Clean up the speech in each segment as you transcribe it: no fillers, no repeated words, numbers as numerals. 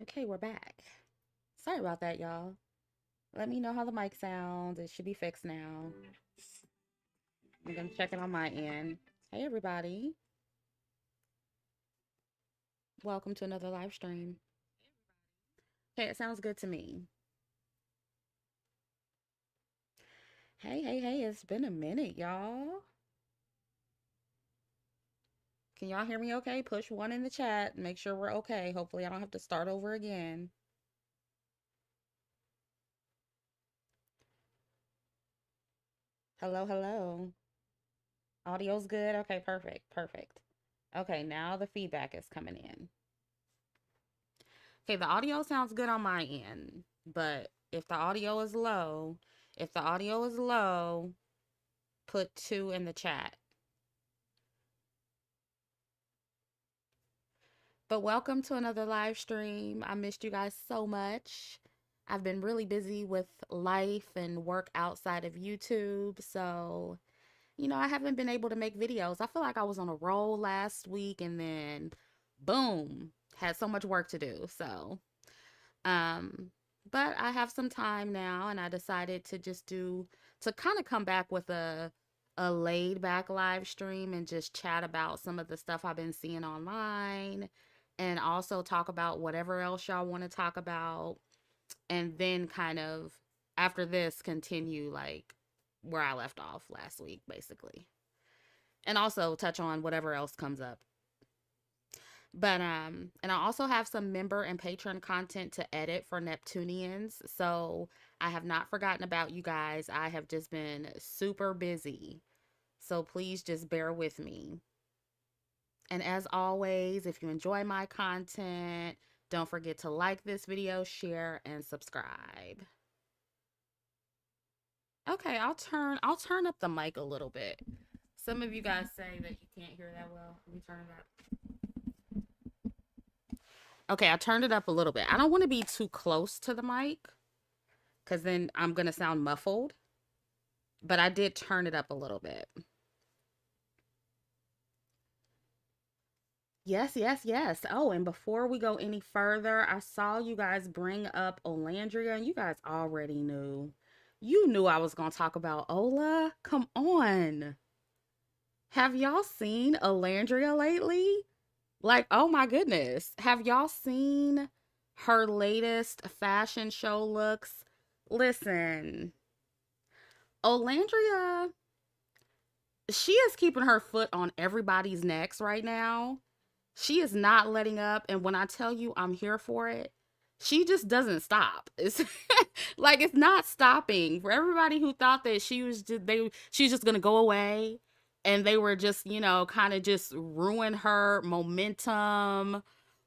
Okay, we're back. Sorry about that, y'all. Let me know how the mic sounds. It should be fixed now. I'm gonna check it on my end. Hey, everybody. Welcome to another live stream. Okay, it sounds good to me. Hey, hey, hey, it's been a minute, y'all. Can y'all hear me okay? Push one in the chat. Make sure we're okay. Hopefully, I don't have to start over again. Hello, hello. Audio's good? Okay, perfect, perfect. Okay, now the feedback is coming in. Okay, the audio sounds good on my end, but if the audio is low, put 2 in the chat. But welcome to another live stream. I missed you guys so much. I've been really busy with life and work outside of YouTube, so I haven't been able to make videos. I feel like I was on a roll last week and then boom, had so much work to do. Um, but I have some time now and I decided to to kind of come back with a laid back live stream and just chat about some of the stuff I've been seeing online and also talk about whatever else y'all want to talk about and then kind of after this continue like where I left off last week basically. And also touch on whatever else comes up. But and I also have some member and patron content to edit for Neptunians. So I have not forgotten about you guys. I have just been super busy. So please just bear with me. And as always, if you enjoy my content, don't forget to like this video, share, and subscribe. Okay, I'll turn up the mic a little bit. Some of you guys say that you can't hear that well. Let me turn it up. Okay, I turned it up a little bit. I don't want to be too close to the mic because then I'm going to sound muffled. But I did turn it up a little bit. Yes, yes, yes. Oh, and before we go any further, I saw you guys bring up Olandria, and you guys already knew. You knew I was going to talk about Ola. Come on. Have y'all seen Olandria lately? Like, oh my goodness. Have y'all seen her latest fashion show looks? Listen, Olandria, she is keeping her foot on everybody's necks right now. She is not letting up. And when I tell you I'm here for it, she just doesn't stop. It's like it's not stopping. For everybody who thought that she's just gonna go away and they were just, kind of just ruin her momentum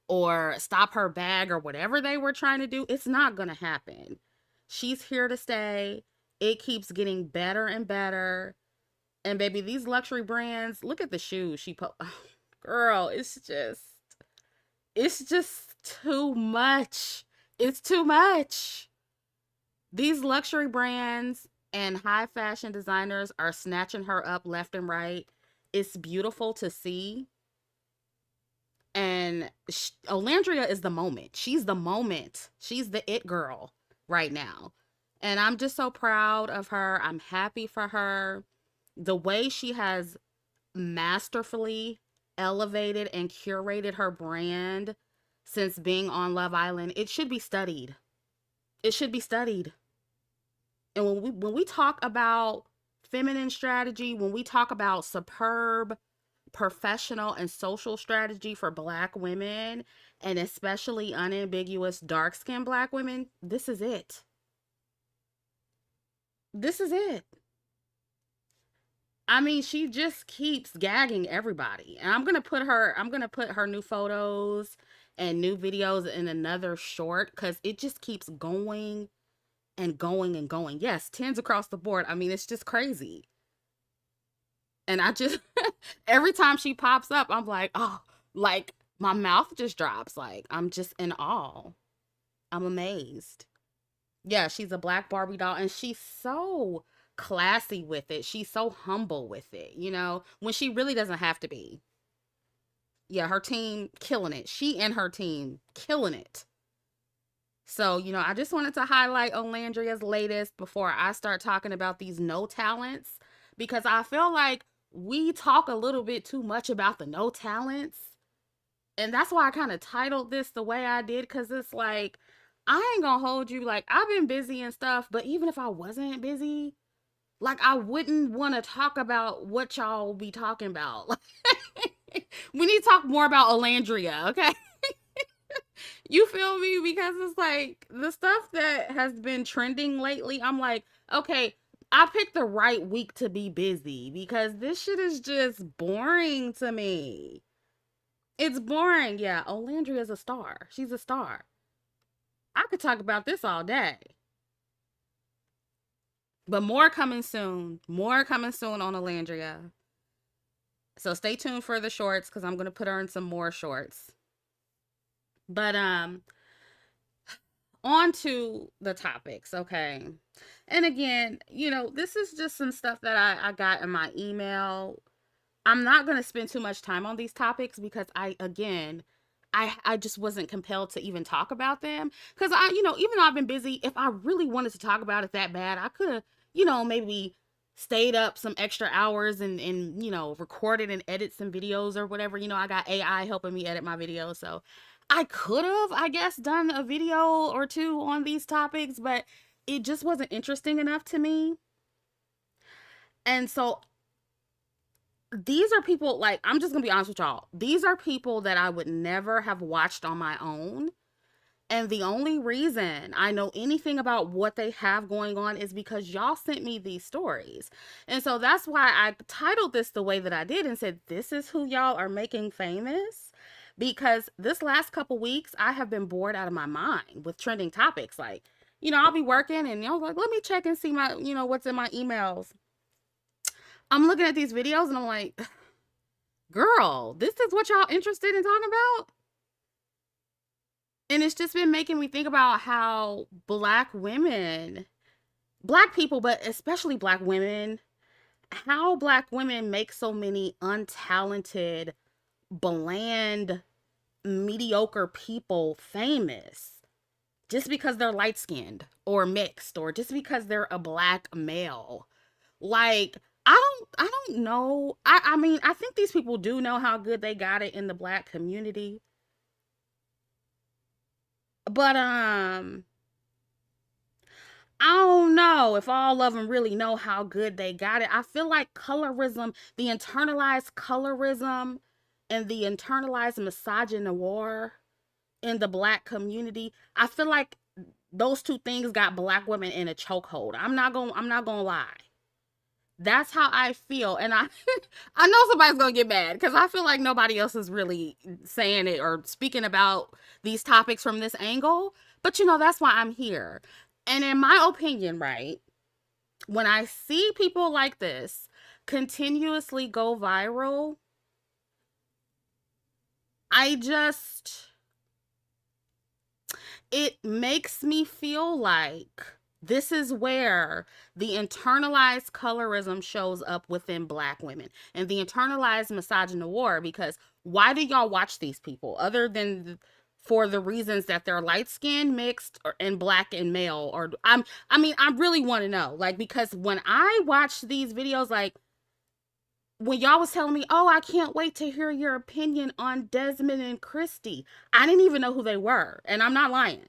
or stop her bag or whatever they were trying to do, it's not gonna happen. She's here to stay. It keeps getting better and better. And baby, these luxury brands, look at the shoes she put. Oh, girl, it's just too much. It's too much. These luxury brands and high fashion designers are snatching her up left and right. It's beautiful to see. And Olandria is the moment. She's the moment. She's the it girl right now. And I'm just so proud of her. I'm happy for her. The way she has masterfully elevated and curated her brand since being on Love Island, it should be studied. It should be studied. And when we talk about feminine strategy, when we talk about superb professional and social strategy for Black women, and especially unambiguous dark skinned Black women, this is it. This is it. I mean, she just keeps gagging everybody. And I'm gonna put her new photos and new videos in another short because it just keeps going and going and going. Yes, tens across the board. I mean, it's just crazy. And I just every time she pops up, I'm like, oh, like my mouth just drops. Like I'm just in awe. I'm amazed. Yeah, she's a Black Barbie doll and she's so classy with it. She's so humble with it, when she really doesn't have to be. Yeah, her team killing it. She and her team killing it. So, I just wanted to highlight Olandria's latest before I start talking about these no talents, because I feel like we talk a little bit too much about the no talents. And that's why I kind of titled this the way I did, because it's like, I ain't gonna hold you. Like, I've been busy and stuff, but even if I wasn't busy, like, I wouldn't want to talk about what y'all be talking about. We need to talk more about Olandria, okay? You feel me? Because it's like the stuff that has been trending lately, I'm like, okay, I picked the right week to be busy because this shit is just boring to me. It's boring. Yeah, Olandria is a star. She's a star. I could talk about this all day. But more coming soon. More coming soon on Olandria. So stay tuned for the shorts because I'm going to put her in some more shorts. But on to the topics, okay? And again, this is just some stuff that I got in my email. I'm not going to spend too much time on these topics because I just wasn't compelled to even talk about them. Because even though I've been busy, if I really wanted to talk about it that bad, I could have, maybe stayed up some extra hours and recorded and edit some videos or whatever. I got AI helping me edit my videos. So I could have, I guess, done a video or two on these topics, but it just wasn't interesting enough to me. And so these are people, like, I'm just gonna be honest with y'all. These are people that I would never have watched on my own. And the only reason I know anything about what they have going on is because y'all sent me these stories. And so that's why I titled this the way that I did and said, this is who y'all are making famous. Because this last couple weeks, I have been bored out of my mind with trending topics. Like, I'll be working and like, let me check and see my, what's in my emails. I'm looking at these videos and I'm like, girl, this is what y'all interested in talking about? And it's just been making me think about how Black people, but especially Black women, how Black women make so many untalented, bland, mediocre people famous just because they're light-skinned or mixed or just because they're a Black male. Like, I don't know. I mean, I think these people do know how good they got it in the Black community. But I don't know if all of them really know how good they got it. I feel like colorism, the internalized colorism and the internalized misogynoir in the Black community, I feel like those two things got Black women in a chokehold. I'm not gonna lie. That's how I feel. And I I know somebody's gonna get mad because I feel like nobody else is really saying it or speaking about these topics from this angle. But that's why I'm here. And in my opinion, right, when I see people like this continuously go viral, it makes me feel like this is where the internalized colorism shows up within Black women and the internalized misogynoir. Because why do y'all watch these people other than for the reasons that they're light skinned, mixed, and Black and male? Or I really want to know, like, because when I watch these videos, like when y'all was telling me, oh, I can't wait to hear your opinion on Desmond and Kristy, I didn't even know who they were, and I'm not lying.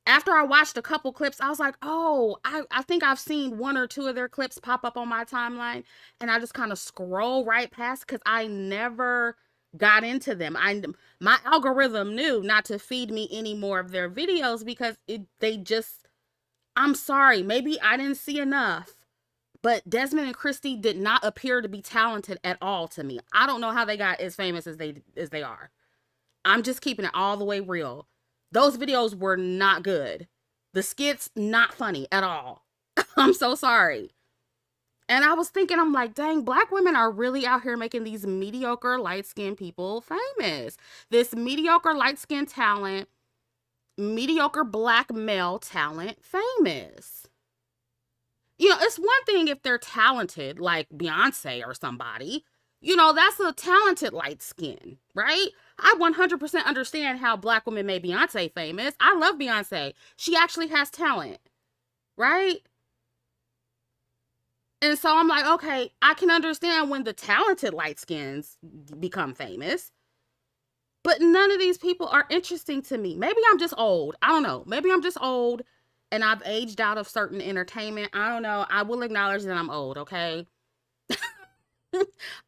After I watched a couple clips, I was like, oh, I think I've seen one or two of their clips pop up on my timeline. And I just kind of scroll right past because I never got into them. My algorithm knew not to feed me any more of their videos because I'm sorry, maybe I didn't see enough. But Desmond and Kristy did not appear to be talented at all to me. I don't know how they got as famous as they are. I'm just keeping it all the way real. Those videos were not good. The skits, not funny at all. I'm so sorry. And I was thinking, I'm like, dang, Black women are really out here making these mediocre light-skinned people famous. This mediocre light-skinned talent, mediocre Black male talent famous. It's one thing if they're talented, like Beyonce or somebody. That's a talented light skin, right? I 100% understand how black women made Beyonce famous. I love Beyonce. She actually has talent, right? And so I'm like, okay, I can understand when the talented light skins become famous, but none of these people are interesting to me. Maybe I'm just old. I don't know. Maybe I'm just old and I've aged out of certain entertainment. I don't know. I will acknowledge that I'm old, okay?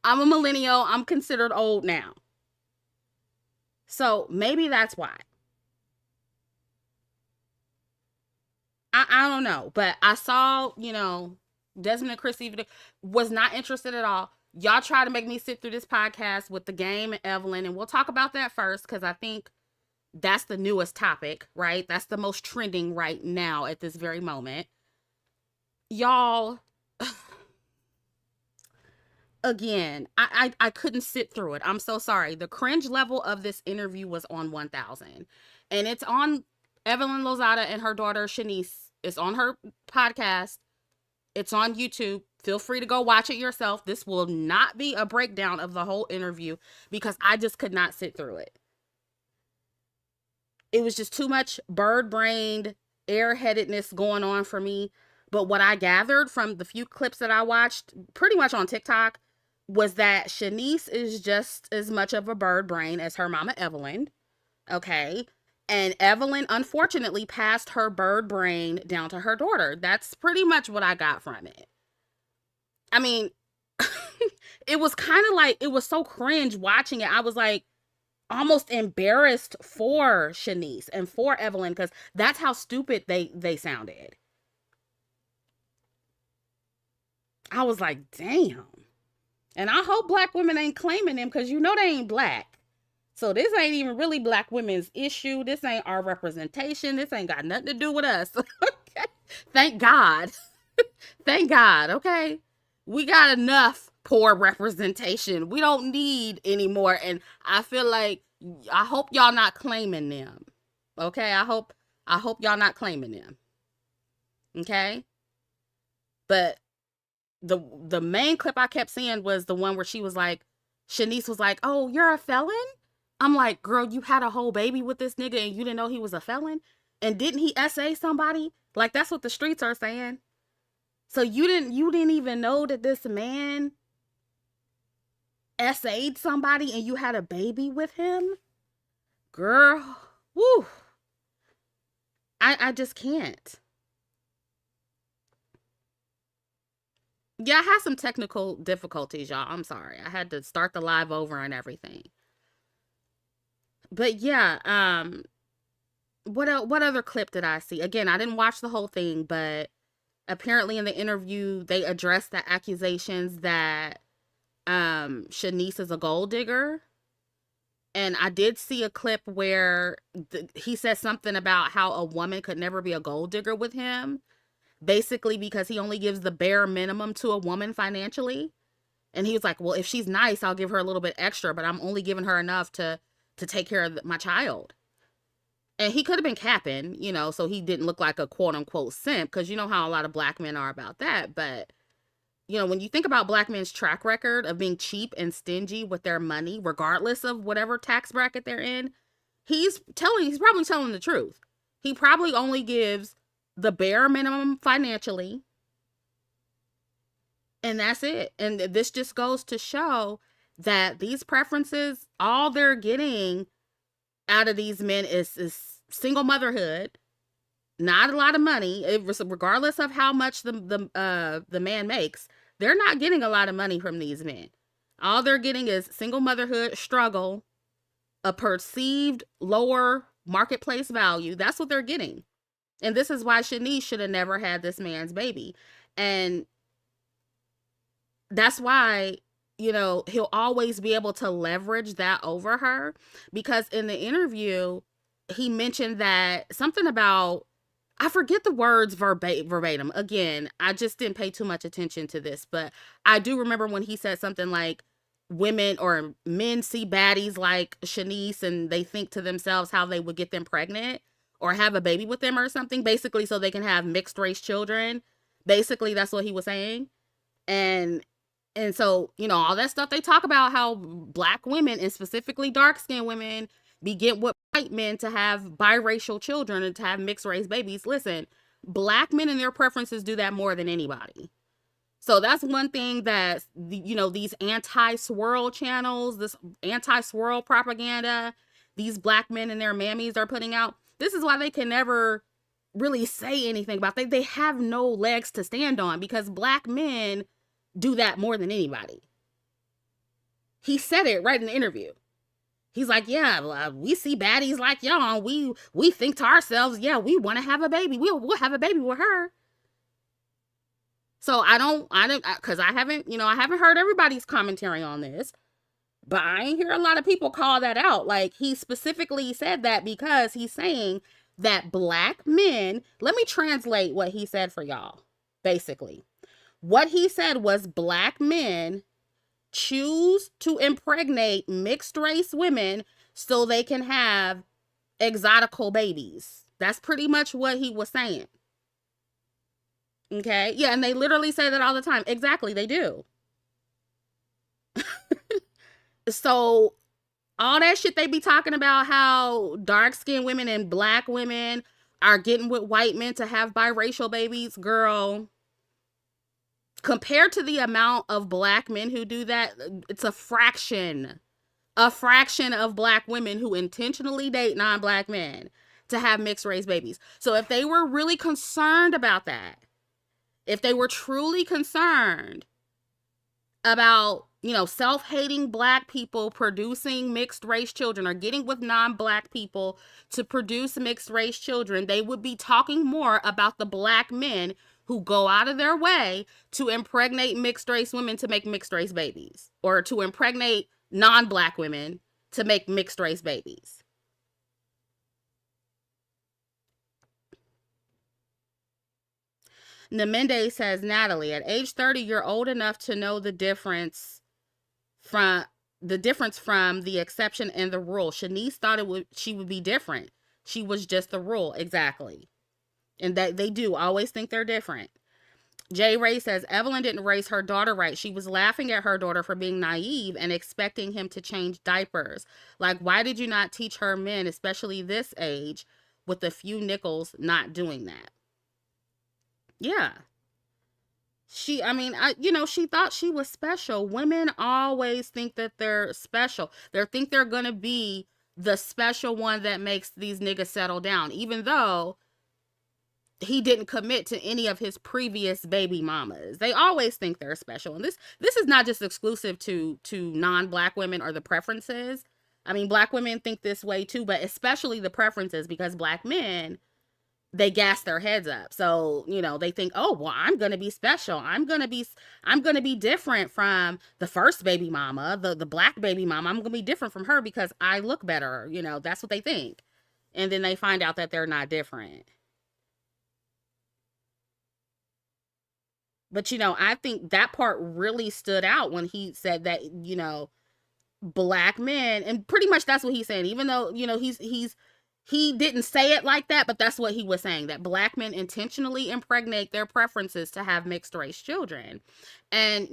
I'm a millennial. I'm considered old now. So maybe that's why. I don't know. But I saw, Desmond Kristy was not interested at all. Y'all try to make me sit through this podcast with the game and Evelyn, and we'll talk about that first because I think that's the newest topic, right? That's the most trending right now at this very moment. Y'all, again, I couldn't sit through it. I'm so sorry. The cringe level of this interview was on 1,000. And it's on Evelyn Lozada and her daughter Shaniece. It's on her podcast. It's on YouTube. Feel free to go watch it yourself. This will not be a breakdown of the whole interview because I just could not sit through it. It was just too much bird-brained airheadedness going on for me. But what I gathered from the few clips that I watched, pretty much on TikTok, was that Shaniece is just as much of a bird brain as her mama Evelyn. Okay. And Evelyn, unfortunately, passed her bird brain down to her daughter. That's pretty much what I got from it. I mean, it was kind of like, it was so cringe watching it. I was like almost embarrassed for Shaniece and for Evelyn because that's how stupid they sounded. I was like, damn. And I hope black women ain't claiming them because they ain't black. So this ain't even really black women's issue. This ain't our representation. This ain't got nothing to do with us. Okay. Thank God. Thank God. Okay. We got enough poor representation. We don't need any more. And I feel like I hope y'all not claiming them. Okay. I hope y'all not claiming them. Okay. But the main clip I kept seeing was the one where she was like, Shaniece was like, oh, you're a felon? I'm like, girl, you had a whole baby with this nigga and you didn't know he was a felon? And didn't he essay somebody? Like, that's what the streets are saying. So you didn't even know that this man essayed somebody and you had a baby with him? Girl, woo. I just can't. Yeah, I had some technical difficulties, y'all. I'm sorry. I had to start the live over and everything. But yeah, what other clip did I see? Again, I didn't watch the whole thing, but apparently in the interview they addressed the accusations that Shaniece is a gold digger. And I did see a clip where he said something about how a woman could never be a gold digger with him. Basically because he only gives the bare minimum to a woman financially. And he was like, well, if she's nice, I'll give her a little bit extra, but I'm only giving her enough to take care of my child. And he could have been capping, so he didn't look like a quote unquote simp, because you know how a lot of black men are about that. But, when you think about black men's track record of being cheap and stingy with their money, regardless of whatever tax bracket they're in, he's probably telling the truth. He probably only gives the bare minimum financially. And that's it. And this just goes to show that these preferences, all they're getting out of these men is single motherhood, not a lot of money. Regardless of how much the man makes, they're not getting a lot of money from these men. All they're getting is single motherhood, struggle, a perceived lower marketplace value. That's what they're getting. And this is why Shaniece should have never had this man's baby. And that's why, he'll always be able to leverage that over her. Because in the interview, he mentioned that something about, I forget the words verbatim. Again, I just didn't pay too much attention to this. But I do remember when he said something like, women or men see baddies like Shaniece and they think to themselves how they would get them pregnant or have a baby with them or something, basically so they can have mixed race children. Basically, that's what he was saying. And And so, all that stuff they talk about how black women and specifically dark skinned women be getting with white men to have biracial children and to have mixed race babies. Listen, black men and their preferences do that more than anybody. So that's one thing that, these anti-swirl channels, this anti-swirl propaganda, these black men and their mammies are putting out. This is why they can never really say anything about it. They have no legs to stand on because black men do that more than anybody. He said it right in the interview. He's like, yeah, we see baddies like y'all. We think to ourselves, yeah, we want to have a baby. We'll have a baby with her. So I don't, because I haven't heard everybody's commentary on this, but I ain't hear a lot of people call that out. Like, he specifically said that because he's saying that black men, let me translate what he said for y'all, basically. What he said was black men choose to impregnate mixed race women so they can have exotical babies. That's pretty much what he was saying. Okay? Yeah, and they literally say that all the time. Exactly, they do. So, all that shit they be talking about how dark-skinned women and black women are getting with white men to have biracial babies, girl, compared to the amount of black men who do that, it's a fraction of black women who intentionally date non-black men to have mixed race babies. So if they were really concerned about that, if they were truly concerned about, self-hating black people producing mixed race children or getting with non-black people to produce mixed race children, they would be talking more about the black men who go out of their way to impregnate mixed race women to make mixed race babies, or to impregnate non-black women to make mixed race babies. Namende says, Natalie, at age 30, you're old enough to know the difference from the exception and the rule. Shaniece thought she would be different. She was just the rule. Exactly. And that they do always think they're different. Jay Ray says, Evelyn didn't raise her daughter right. She was laughing at her daughter for being naive and expecting him to change diapers. Like, why did you not teach her men, especially this age, with a few nickels, not doing that? Yeah. She thought she was special. Women always think that they're special. They think they're going to be the special one that makes these niggas settle down, even though he didn't commit to any of his previous baby mamas. They always think they're special. And this is not just exclusive to non-black women or the preferences. I mean, black women think this way too, but especially the preferences, because black men, they gas their heads up. So, they think, oh, well, I'm going to be special. I'm going to be different from the first baby mama, the black baby mama. I'm going to be different from her because I look better. That's what they think. And then they find out that they're not different. But, I think that part really stood out when he said that, black men, and pretty much that's what he's saying, even though, he didn't say it like that, but that's what he was saying, that black men intentionally impregnate their preferences to have mixed race children. And,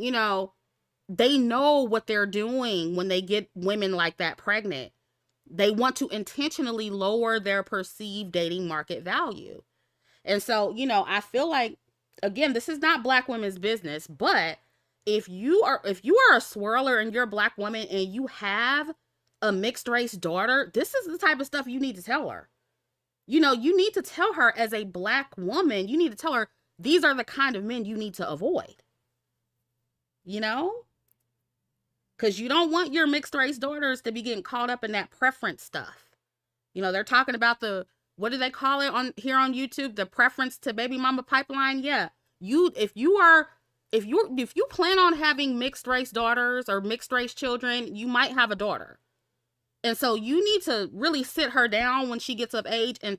they know what they're doing when they get women like that pregnant. They want to intentionally lower their perceived dating market value. And so, I feel like, again, this is not black women's business, but if you are a swirler and you're a black woman and you have a mixed race daughter, this is the type of stuff you need to tell her. You need to tell her, as a black woman, you need to tell her, these are the kind of men you need to avoid. Because you don't want your mixed race daughters to be getting caught up in that preference stuff. They're talking about what do they call it on YouTube? The preference to baby mama pipeline. Yeah. If you plan on having mixed race daughters or mixed race children, you might have a daughter. And so you need to really sit her down when she gets of age and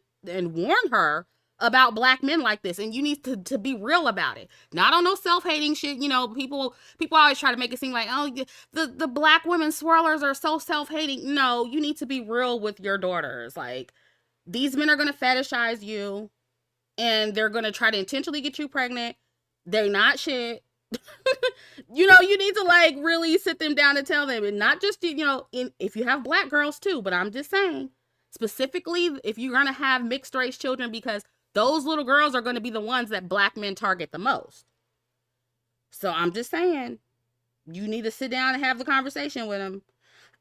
warn her about black men like this. And you need to be real about it. Not on no self-hating shit. People always try to make it seem like, oh, the black women swirlers are so self-hating. No, you need to be real with your daughters. Like, these men are going to fetishize you and they're going to try to intentionally get you pregnant. They're not shit. You need to like really sit them down and tell them, and not just, if you have black girls too, but I'm just saying, specifically, if you're going to have mixed race children, because those little girls are going to be the ones that black men target the most. So I'm just saying, you need to sit down and have the conversation with them.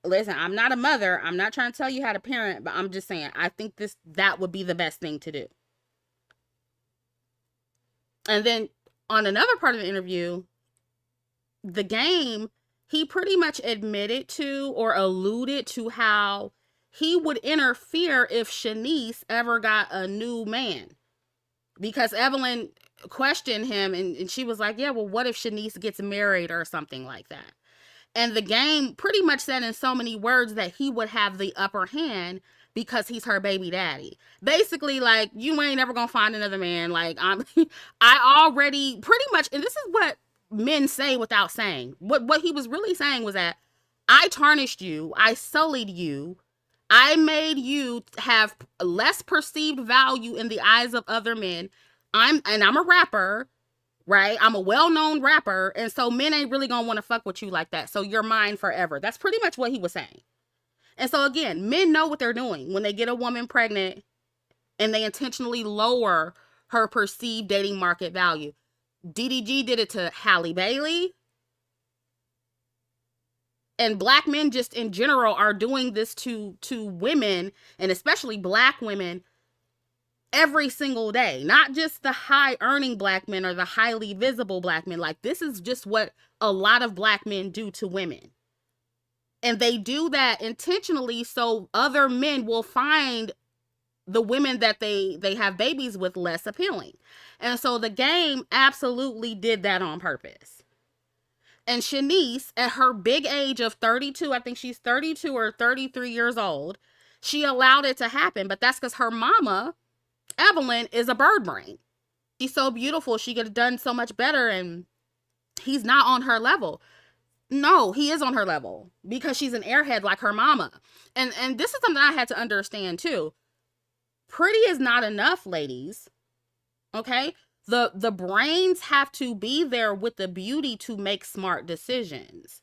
Listen, I'm not a mother. I'm not trying to tell you how to parent, but I'm just saying, I think that would be the best thing to do. And then on another part of the interview, the game, he pretty much admitted to or alluded to how he would interfere if Shaniece ever got a new man. Because Evelyn questioned him, and she was like, yeah, well, what if Shaniece gets married or something like that? And the game pretty much said in so many words that he would have the upper hand because he's her baby daddy. Basically, like, you ain't never gonna find another man. Like, I already pretty much, and this is what men say without saying. What he was really saying was that I tarnished you, I sullied you, I made you have less perceived value in the eyes of other men. I'm a rapper, right? I'm a well-known rapper, and so men ain't really gonna want to fuck with you like that. So you're mine forever. That's pretty much what he was saying. And so again, men know what they're doing when they get a woman pregnant and they intentionally lower her perceived dating market value. DDG did it to Halle Bailey. And black men just in general are doing this to women, and especially black women, every single day. Not just the high earning black men or the highly visible black men. Like, this is just what a lot of black men do to women. And they do that intentionally so other men will find the women that they have babies with less appealing. And so the game absolutely did that on purpose. And Shaniece, at her big age of 32, I think she's 32 or 33 years old, she allowed it to happen. But that's because her mama, Evelyn, is a bird brain. She's so beautiful. She could have done so much better, and he's not on her level. No, he is on her level because she's an airhead like her mama. And this is something I had to understand too. Pretty is not enough, ladies. Okay? The brains have to be there with the beauty to make smart decisions.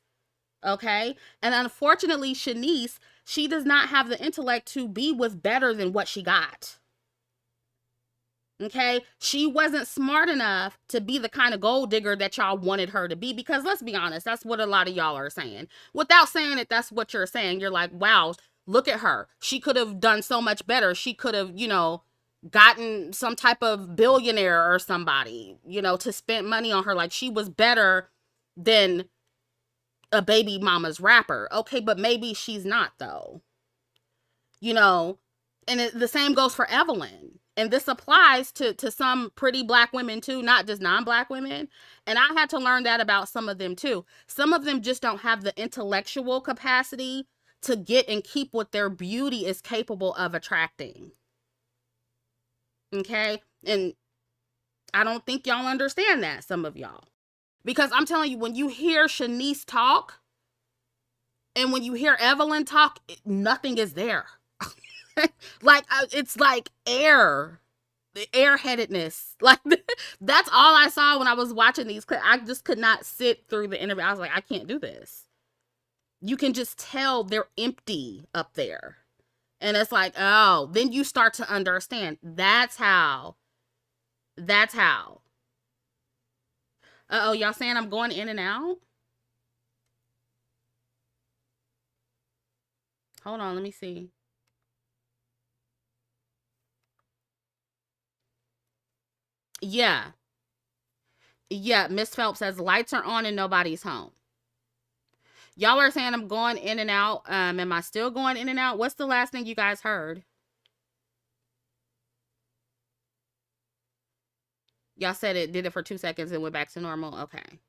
Okay? And unfortunately, Shaniece, she does not have the intellect to be with better than what she got. Okay? She wasn't smart enough to be the kind of gold digger that y'all wanted her to be, because let's be honest, that's what a lot of y'all are saying. Without saying it, that's what you're saying. You're like, wow, look at her. She could have done so much better. She could have, gotten some type of billionaire or somebody, to spend money on her. Like, she was better than a baby mama's rapper. Okay, but maybe she's not, though. And the same goes for Evelyn. And this applies to some pretty black women too, not just non-black women. And I had to learn that about some of them too. Some of them just don't have the intellectual capacity to get and keep what their beauty is capable of attracting. Okay? And I don't think y'all understand that, some of y'all. Because I'm telling you, when you hear Shaniece talk and when you hear Evelyn talk, nothing is there. Like, it's like air. The airheadedness. Like, that's all I saw when I was watching these clips. I just could not sit through the interview. I was like, I can't do this. You can just tell they're empty up there. And it's like, oh, then you start to understand. That's how. Uh-oh, y'all saying I'm going in and out? Hold on, let me see. Yeah. Yeah, Miss Phelps says lights are on and nobody's home. Y'all are saying I'm going in and out. Am I still going in and out? What's the last thing you guys heard? Y'all said it did it for 2 seconds and went back to normal. Okay.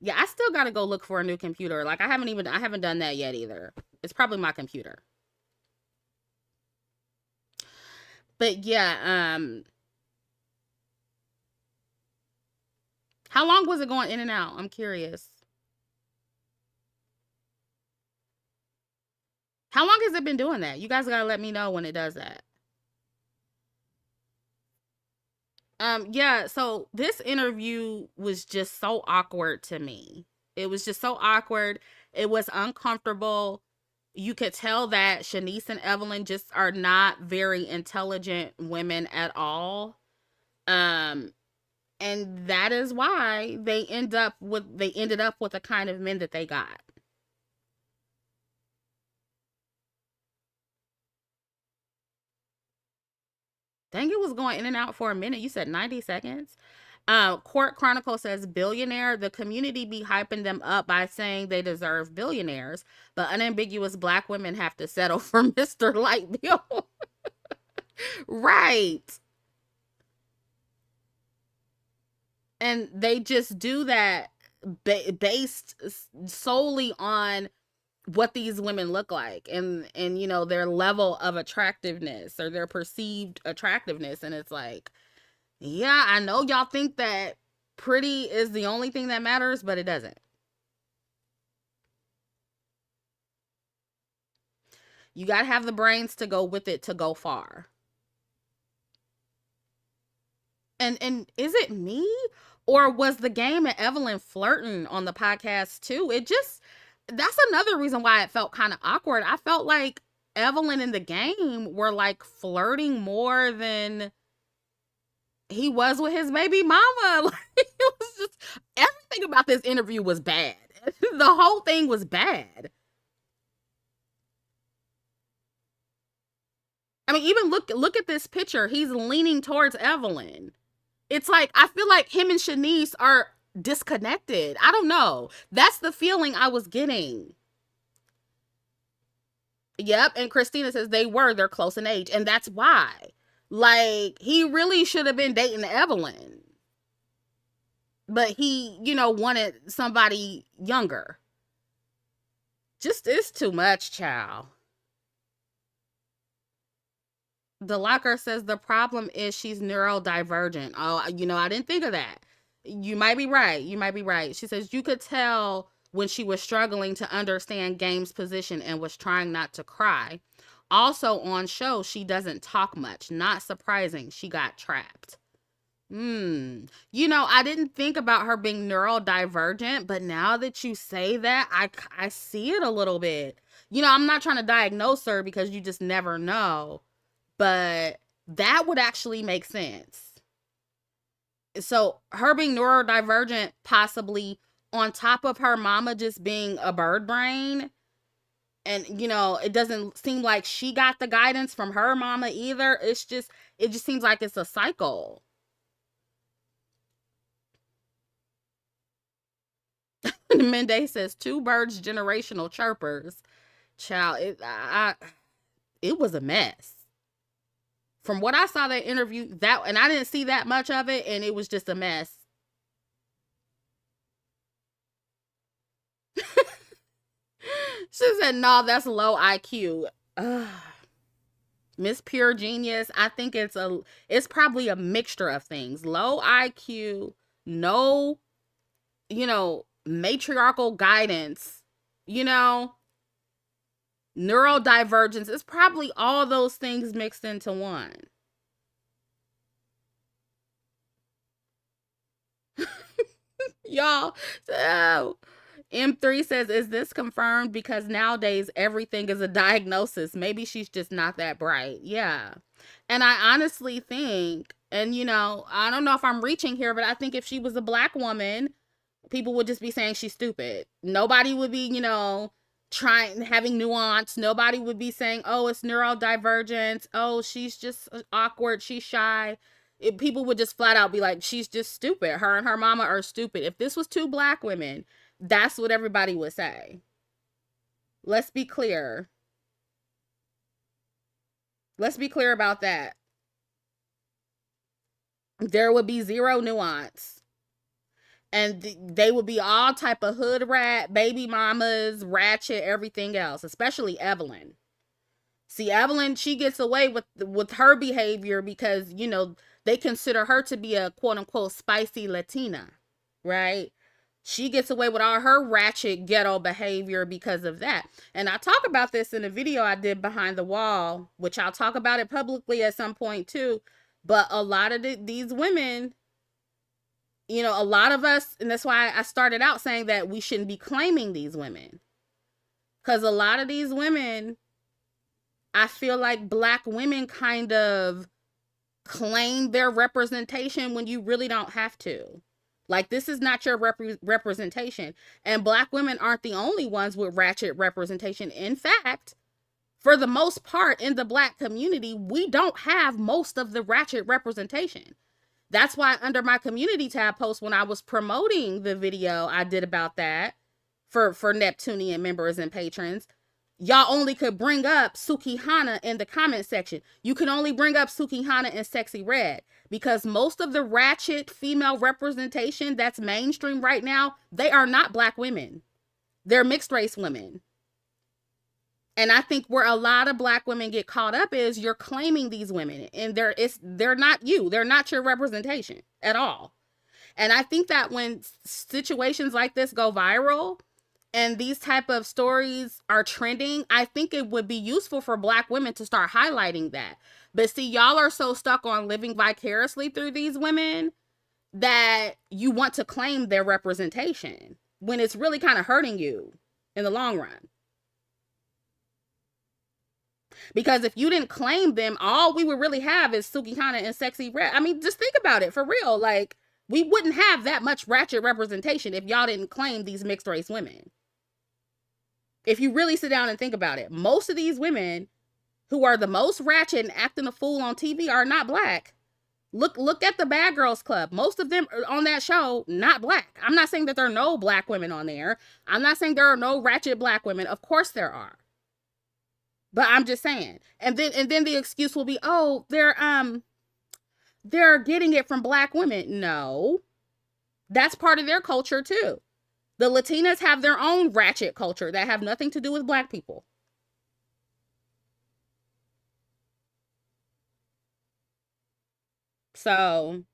Yeah, I still gotta go look for a new computer. Like, I haven't done that yet either. It's probably my computer. But yeah, how long was it going in and out? I'm curious. How long has it been doing that? You guys gotta let me know when it does that. Yeah, so this interview was just so awkward to me. It was just so awkward. It was uncomfortable. You could tell that Shaniece and Evelyn just are not very intelligent women at all. Um, and that is why they ended up with the kind of men that they got. Dang, it was going in and out for a minute. You said 90 seconds. Court Chronicle says billionaire. The community be hyping them up by saying they deserve billionaires, but unambiguous black women have to settle for Mr. Light Bill. Right. And they just do that based solely on what these women look like and their level of attractiveness or their perceived attractiveness. And it's like, yeah, I know y'all think that pretty is the only thing that matters, but it doesn't. You got to have the brains to go with it to go far. And is it me, or was the game and Evelyn flirting on the podcast too? It just, that's another reason why it felt kind of awkward. I felt like Evelyn and the game were like flirting more than he was with his baby mama. Like, it was just, everything about this interview was bad. The whole thing was bad. I mean, even look at this picture. He's leaning towards Evelyn. It's like, I feel like him and Shaniece are disconnected. I don't know. That's the feeling I was getting. Yep. And Christina says they're close in age. And that's why. Like, he really should have been dating Evelyn. But he, wanted somebody younger. Just, it's too much, child. The locker says the problem is she's neurodivergent. Oh, I didn't think of that. You might be right. You might be right. She says you could tell when she was struggling to understand Game's position and was trying not to cry. Also on show, she doesn't talk much. Not surprising. She got trapped. I didn't think about her being neurodivergent, but now that you say that, I see it a little bit. I'm not trying to diagnose her because you just never know, but that would actually make sense. So her being neurodivergent, possibly on top of her mama just being a bird brain, and it doesn't seem like she got the guidance from her mama either. It just seems like it's a cycle. Mende says two birds generational chirpers. Child, it was a mess. From what I saw that interview, and I didn't see that much of it, and it was just a mess. She said, "No, that's low IQ." Miss Pure Genius. I think it's probably a mixture of things. Low IQ, no, matriarchal guidance, neurodivergence. It's probably all those things mixed into one. Y'all, so M3 says, is this confirmed? Because nowadays everything is a diagnosis. Maybe she's just not that bright. Yeah. And I honestly think, and I don't know if I'm reaching here, but I think if she was a black woman, people would just be saying she's stupid. Nobody would be, having nuance. Nobody would be saying, oh, it's neurodivergence. Oh, she's just awkward. She's shy. People would just flat out be like, she's just stupid. Her and her mama are stupid. If this was two black women, that's what everybody would say. Let's be clear. Let's be clear about that. There would be zero nuance. And they would be all type of hood rat, baby mamas, ratchet, everything else, especially Evelyn. See, Evelyn, she gets away with her behavior because, they consider her to be a quote unquote spicy Latina, right? She gets away with all her ratchet ghetto behavior because of that. And I talk about this in a video I did behind the wall, which I'll talk about it publicly at some point too. But a lot of these women, a lot of us, and that's why I started out saying that we shouldn't be claiming these women. Because a lot of these women, I feel like Black women kind of claim their representation when you really don't have to. Like, this is not your representation. And Black women aren't the only ones with ratchet representation. In fact, for the most part in the Black community, we don't have most of the ratchet representation. That's why under my community tab post, when I was promoting the video I did about that for Neptunian members and patrons, y'all only could bring up Sukihana in the comment section. You can only bring up Sukihana and Sexy Red because most of the ratchet female representation that's mainstream right now, they are not Black women. They're mixed race women. And I think where a lot of Black women get caught up is you're claiming these women and they're not you. They're not your representation at all. And I think that when situations like this go viral, and these type of stories are trending, I think it would be useful for Black women to start highlighting that. But see, y'all are so stuck on living vicariously through these women that you want to claim their representation when it's really kind of hurting you in the long run. Because if you didn't claim them, all we would really have is Sukihana and Sexy Red. I mean, just think about it for real. Like, we wouldn't have that much ratchet representation if y'all didn't claim these mixed race women. If you really sit down and think about it, most of these women who are the most ratchet and acting a fool on TV are not Black. Look at the Bad Girls Club. Most of them on that show, not Black. I'm not saying that there are no Black women on there. I'm not saying there are no ratchet Black women. Of course there are. But I'm just saying. And then the excuse will be, oh, they're getting it from Black women. No. That's part of their culture too. The Latinas have their own ratchet culture that have nothing to do with Black people. So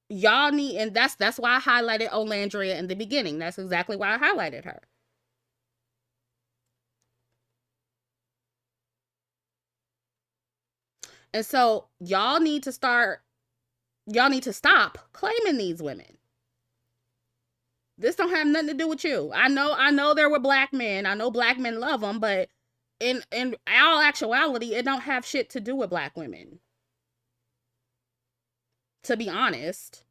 y'all need, and that's why I highlighted Olandria in the beginning. That's exactly why I highlighted her. And so y'all need to stop claiming these women. This don't have nothing to do with you. I know there were Black men. I know Black men love them, but in all actuality, it don't have shit to do with Black women. To be honest.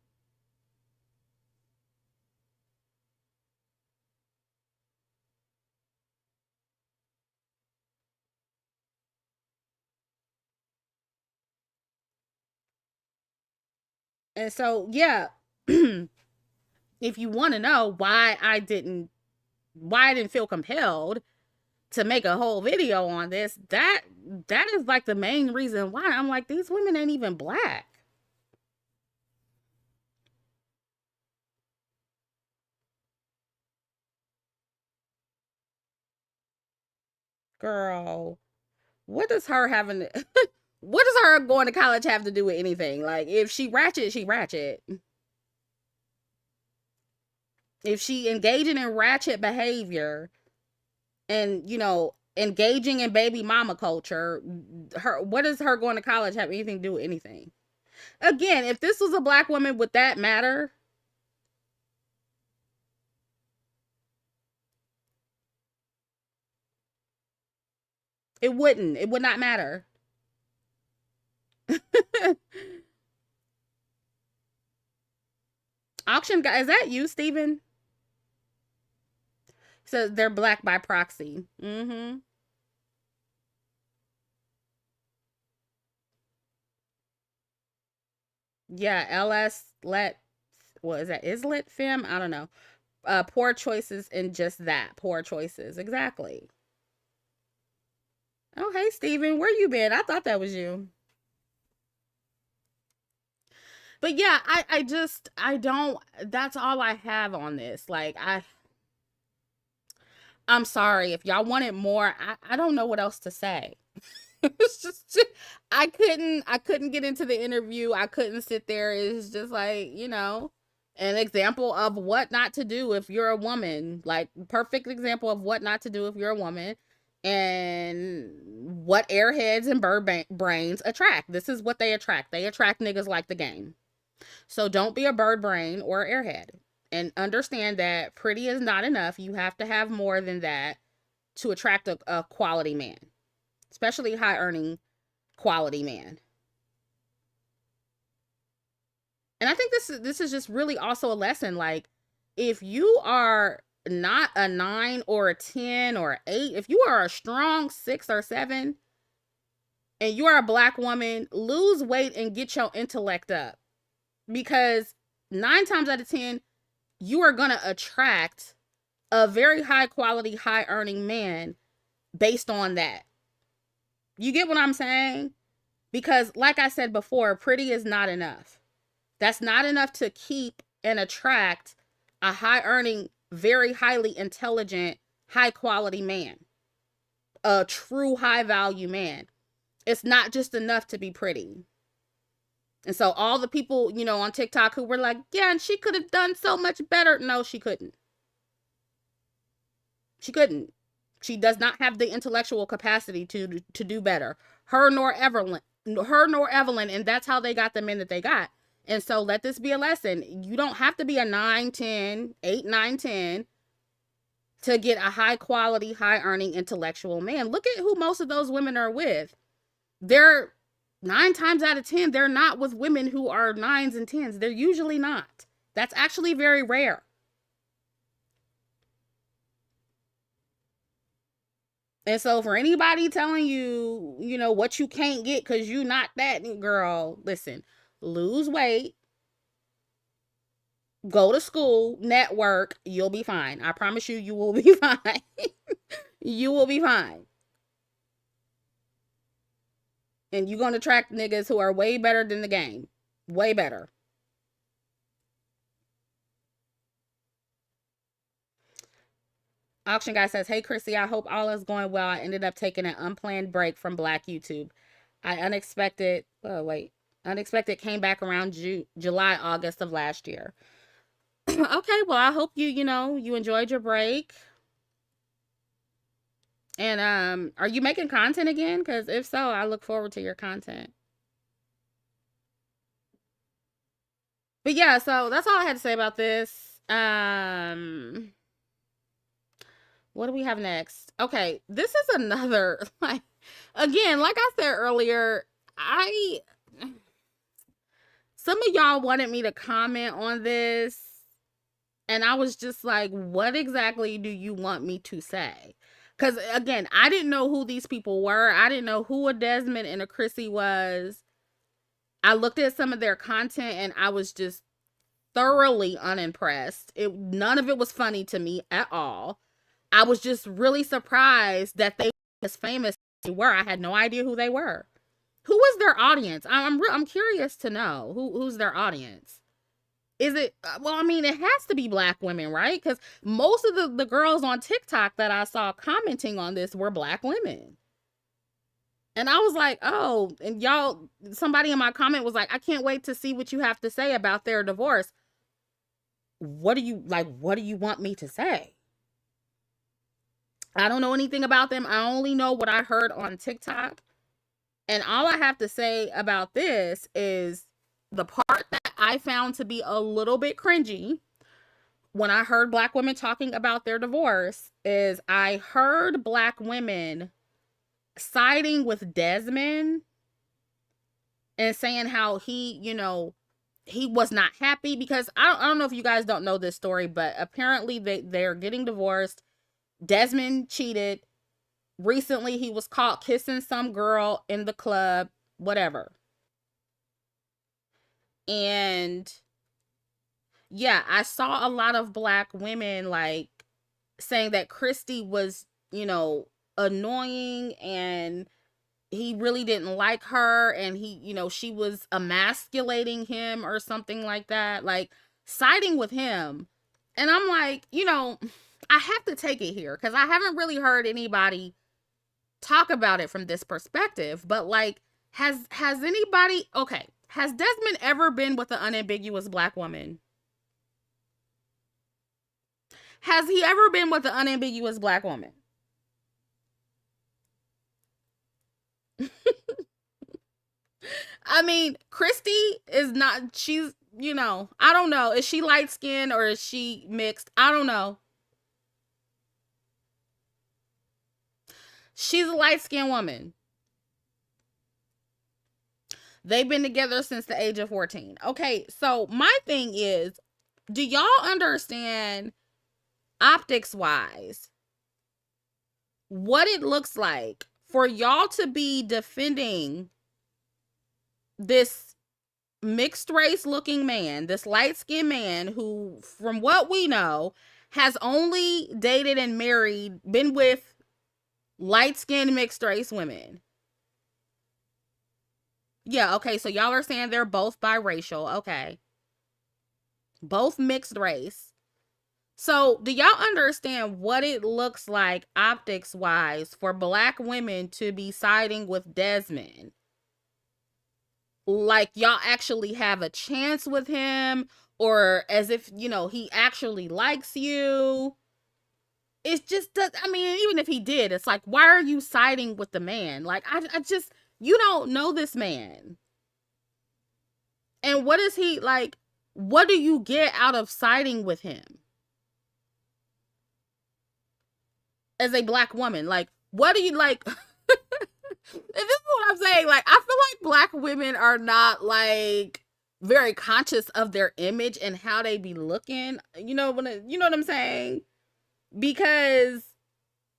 And so, yeah, if you want to know why I didn't feel compelled to make a whole video on this, that is like the main reason why I'm like, these women ain't even Black. Girl, what does her having what does her going to college have to do with anything? Like, if she ratchet, she ratchet. If she engaging in ratchet behavior and, engaging in baby mama culture, what does her going to college have anything to do with anything? Again, if this was a Black woman, would that matter? It wouldn't. It would not matter. Auction guy, is that you, Steven? So they're Black by proxy. Mm-hmm. Yeah, LS let, what is that? Islet fem? I don't know. Poor choices in just that. Poor choices. Exactly. Oh, hey, Steven, where you been? I thought that was you. But yeah, I don't, that's all I have on this. Like, I'm sorry if y'all wanted more. I don't know what else to say. It's just, I couldn't get into the interview. I couldn't sit there. It's just like, an example of what not to do if you're a woman. Like, perfect example of what not to do if you're a woman. And what airheads and brains attract. This is what they attract. They attract niggas like the game. So don't be a bird brain or airhead. And understand that pretty is not enough. You have to have more than that to attract a quality man, especially high earning quality man. And I think this is just really also a lesson. Like, if you are not a 9 or a 10 or 8, if you are a strong 6 or 7 and you are a black woman, lose weight and get your intellect up. Because 9 times out of 10, you are going to attract a very high quality, high earning man based on that. You get what I'm saying? Because like I said before, pretty is not enough. That's not enough to keep and attract a high earning, very highly intelligent, high quality man. A true high value man. It's not just enough to be pretty. And so all the people, you know, on TikTok who were like, yeah, and she could have done so much better. No, she couldn't. She couldn't. She does not have the intellectual capacity to do better. Her nor Evelyn, and that's how they got the men that they got. And so let this be a lesson. You don't have to be a 9, 10, 8, 9, 10 to get a high quality, high earning intellectual man. Look at who most of those women are with. They're 9 times out of 10, they're not with women who are 9s and 10s. They're usually not. That's actually very rare. And so for anybody telling you, you know, what you can't get because you not that girl, listen, lose weight, go to school, network, you'll be fine. I promise you, you will be fine. You will be fine. And you're going to attract niggas who are way better than the game. Way better. Auction guy says, hey, Kristy, I hope all is going well. I ended up taking an unplanned break from Black YouTube. Unexpected came back around July, August of last year. Okay, well, I hope you enjoyed your break. And are you making content again? Because if so, I look forward to your content. But yeah, so that's all I had to say about this. What do we have next? Okay, this is another, like, again, like I said earlier, some of y'all wanted me to comment on this, and I was just like, what exactly do you want me to say? Because, again, I didn't know who these people were. I didn't know who a Desmond and a Kristy was. I looked at some of their content, and I was just thoroughly unimpressed. None of it was funny to me at all. I was just really surprised that they were as famous as they were. I had no idea who they were. Who was their audience? I'm curious to know who's their audience. Is it, well, I mean, it has to be black women, right? Because most of the girls on TikTok that I saw commenting on this were black women. And I was like, oh, and y'all, somebody in my comment was like, I can't wait to see what you have to say about their divorce. What do you want me to say? I don't know anything about them. I only know what I heard on TikTok. And all I have to say about this is the part that I found to be a little bit cringy when I heard black women talking about their divorce is I heard black women siding with Desmond and saying how he was not happy because I don't know if you guys don't know this story, but apparently they're getting divorced. Desmond cheated. Recently, he was caught kissing some girl in the club, whatever. And yeah, I saw a lot of black women like saying that Kristy was, annoying and he really didn't like her and she was emasculating him or something like that, like siding with him. And I'm like, I have to take it here because I haven't really heard anybody talk about it from this perspective. But like, has anybody, okay, has Desmond ever been with an unambiguous black woman? Has he ever been with an unambiguous black woman? I mean, Kristy is not, she's, I don't know. Is she light skinned or is she mixed? I don't know. She's a light skinned woman. They've been together since the age of 14. Okay, so my thing is, do y'all understand optics wise what it looks like for y'all to be defending this mixed race looking man, this light skinned man who, from what we know, has only dated and been with light skinned mixed race women? Yeah, okay, so y'all are saying they're both biracial. Okay. Both mixed race. So, do y'all understand what it looks like optics wise for black women to be siding with Desmond? Like, y'all actually have a chance with him, or as if, he actually likes you. It's just, I mean, even if he did, it's like, why are you siding with the man? Like, I just, you don't know this man. And what is he like? What do you get out of siding with him as a black woman? Like, what do you like? This is what I'm saying. Like, I feel like black women are not like very conscious of their image and how they be looking. You know what I'm saying? Because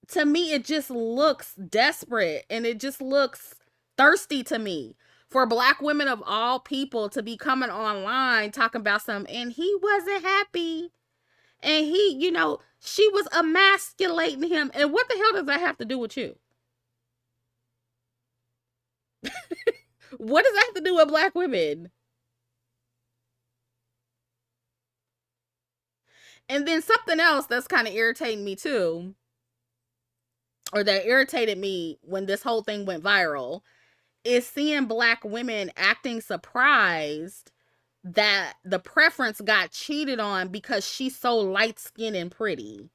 to me, it just looks desperate and it just looks thirsty to me for black women of all people to be coming online talking about something and he wasn't happy and he, she was emasculating him. And what the hell does that have to do with you? What does that have to do with black women? And then something else that's kind of irritating me too, or that irritated me when this whole thing went viral, is seeing black women acting surprised that the preference got cheated on because she's so light-skinned and pretty.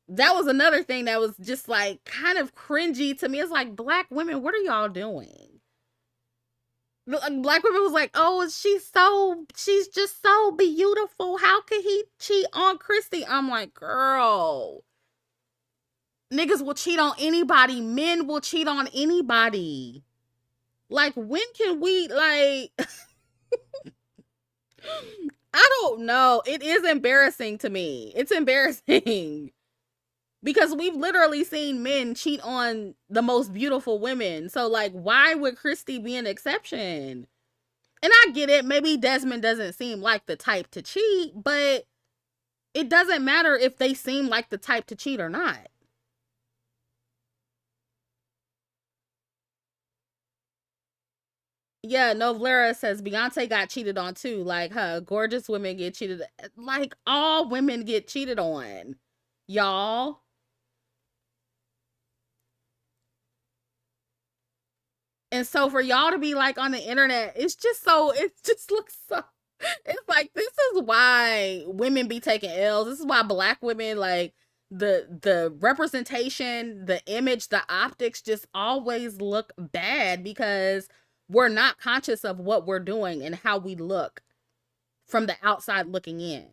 That was another thing that was just like kind of cringy to me. It's like, black women, what are y'all doing? Black women was like, oh, she's just so beautiful. How could he cheat on Kristy? I'm like, girl, niggas will cheat on anybody. Men will cheat on anybody. Like, when can we, like, I don't know. It is embarrassing to me. It's embarrassing. Because we've literally seen men cheat on the most beautiful women. So, like, why would Kristy be an exception? And I get it. Maybe Desmond doesn't seem like the type to cheat, but it doesn't matter if they seem like the type to cheat or not. Yeah, Novlera says Beyonce got cheated on too. Like, gorgeous women get cheated. Like, all women get cheated on. Y'all. And so for y'all to be like on the internet, it just looks so, it's like, this is why women be taking L's. This is why black women, like, the representation, the image, the optics just always look bad because we're not conscious of what we're doing and how we look from the outside looking in.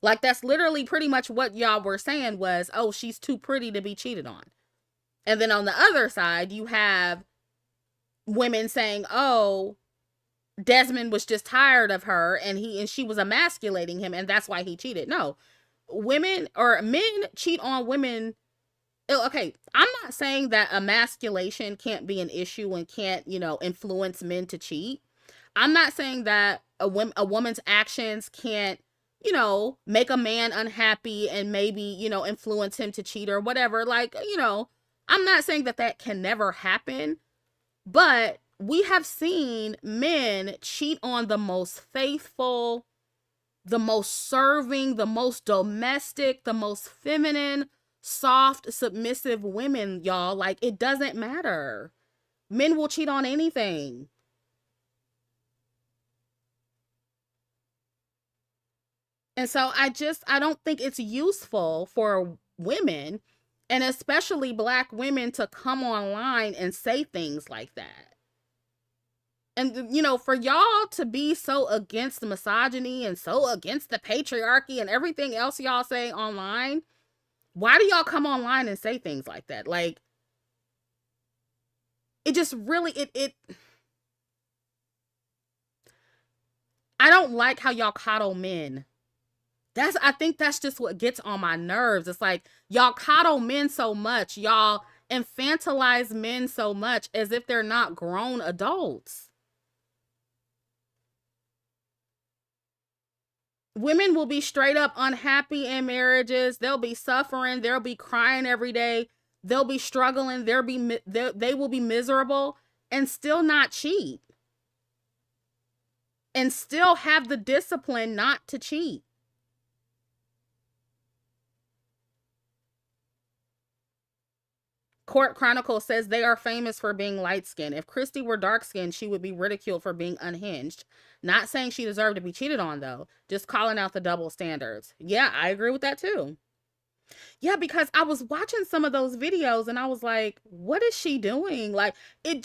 Like, that's literally pretty much what y'all were saying was, oh, she's too pretty to be cheated on. And then on the other side, you have women saying, oh, Desmond was just tired of her and she was emasculating him and that's why he cheated. No, women or men cheat on women. Okay, I'm not saying that emasculation can't be an issue and can't, influence men to cheat. I'm not saying that a woman's actions can't, make a man unhappy and maybe, influence him to cheat or whatever. Like, I'm not saying that can never happen, but we have seen men cheat on the most faithful, the most serving, the most domestic, the most feminine, soft, submissive women, y'all. Like, it doesn't matter. Men will cheat on anything. And so I don't think it's useful for women, and especially black women, to come online and say things like that. And, you know, for y'all to be so against the misogyny and so against the patriarchy and everything else y'all say online, why do y'all come online and say things like that? Like, it just really, I don't like how y'all coddle men. I think that's just what gets on my nerves. It's like, y'all coddle men so much. Y'all infantilize men so much as if they're not grown adults. Women will be straight up unhappy in marriages. They'll be suffering. They'll be crying every day. They'll be struggling. They will be miserable and still not cheat. And still have the discipline not to cheat. Court Chronicle says they are famous for being light-skinned. If Kristy were dark-skinned, she would be ridiculed for being unhinged. Not saying she deserved to be cheated on, though. Just calling out the double standards. Yeah, I agree with that, too. Yeah, because I was watching some of those videos and I was like, what is she doing? Like, I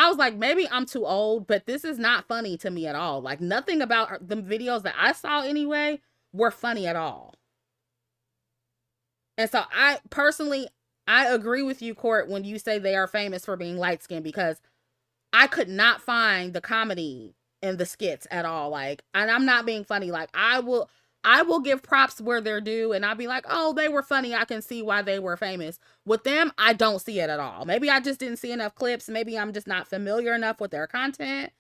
was like, maybe I'm too old, but this is not funny to me at all. Like, nothing about the videos that I saw anyway were funny at all. And so I agree with you, Court, when you say they are famous for being light skinned, because I could not find the comedy in the skits at all. Like, and I'm not being funny. Like, I will give props where they're due, and I'll be like, oh, they were funny. I can see why they were famous. With them, I don't see it at all. Maybe I just didn't see enough clips. Maybe I'm just not familiar enough with their content.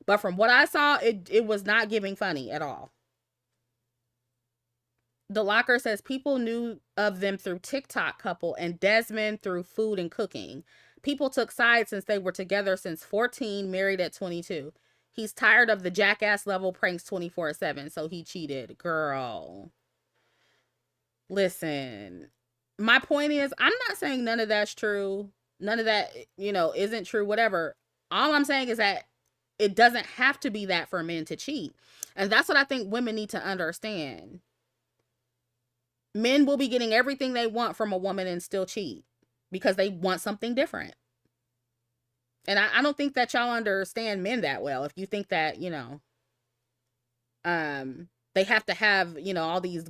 But from what I saw, it was not giving funny at all. The Locker says people knew of them through TikTok couple and Desmond through food and cooking. People took sides since they were together since 14, married at 22. He's tired of the jackass level pranks 24/7, so he cheated. Girl. Listen, my point is, I'm not saying none of that's true. None of that, isn't true, whatever. All I'm saying is that it doesn't have to be that for men to cheat. And that's what I think women need to understand. Men will be getting everything they want from a woman and still cheat because they want something different. And I don't think that y'all understand men that well. If you think that, they have to have, all these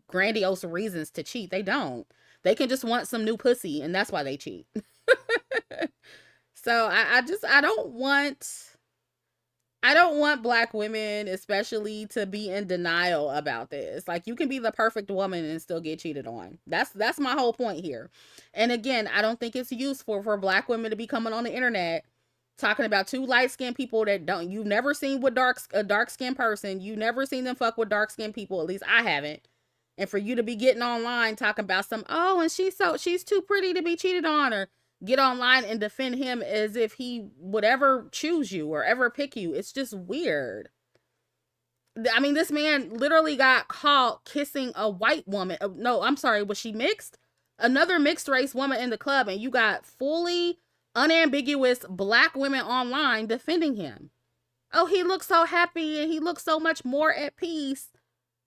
grandiose reasons to cheat. They don't. They can just want some new pussy, and that's why they cheat. So I don't want Black women, especially, to be in denial about this. Like, you can be the perfect woman and still get cheated on. That's my whole point here. And again, I don't think it's useful for Black women to be coming on the internet talking about two light-skinned people that you've never seen with a dark-skinned person. You've never seen them fuck with dark-skinned people. At least I haven't. And for you to be getting online talking about and she's too pretty to be cheated on, or get online and defend him as if he would ever choose you or ever pick you. It's just weird. I mean, this man literally got caught kissing a white woman. No, I'm sorry. Was she mixed? Another mixed race woman in the club, and you got fully unambiguous Black women online defending him. Oh, he looks so happy and he looks so much more at peace.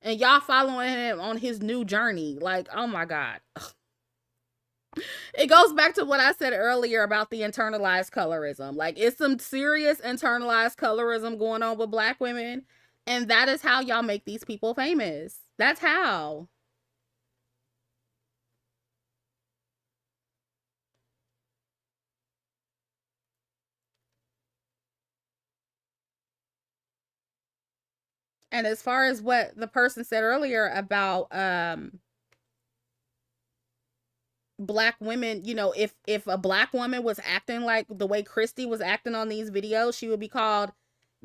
And y'all following him on his new journey. Like, oh my God. Ugh. It goes back to what I said earlier about the internalized colorism. Like, it's some serious internalized colorism going on with Black women. And that is how y'all make these people famous. That's how. And as far as what the person said earlier about Black women, if a Black woman was acting like the way Kristy was acting on these videos, she would be called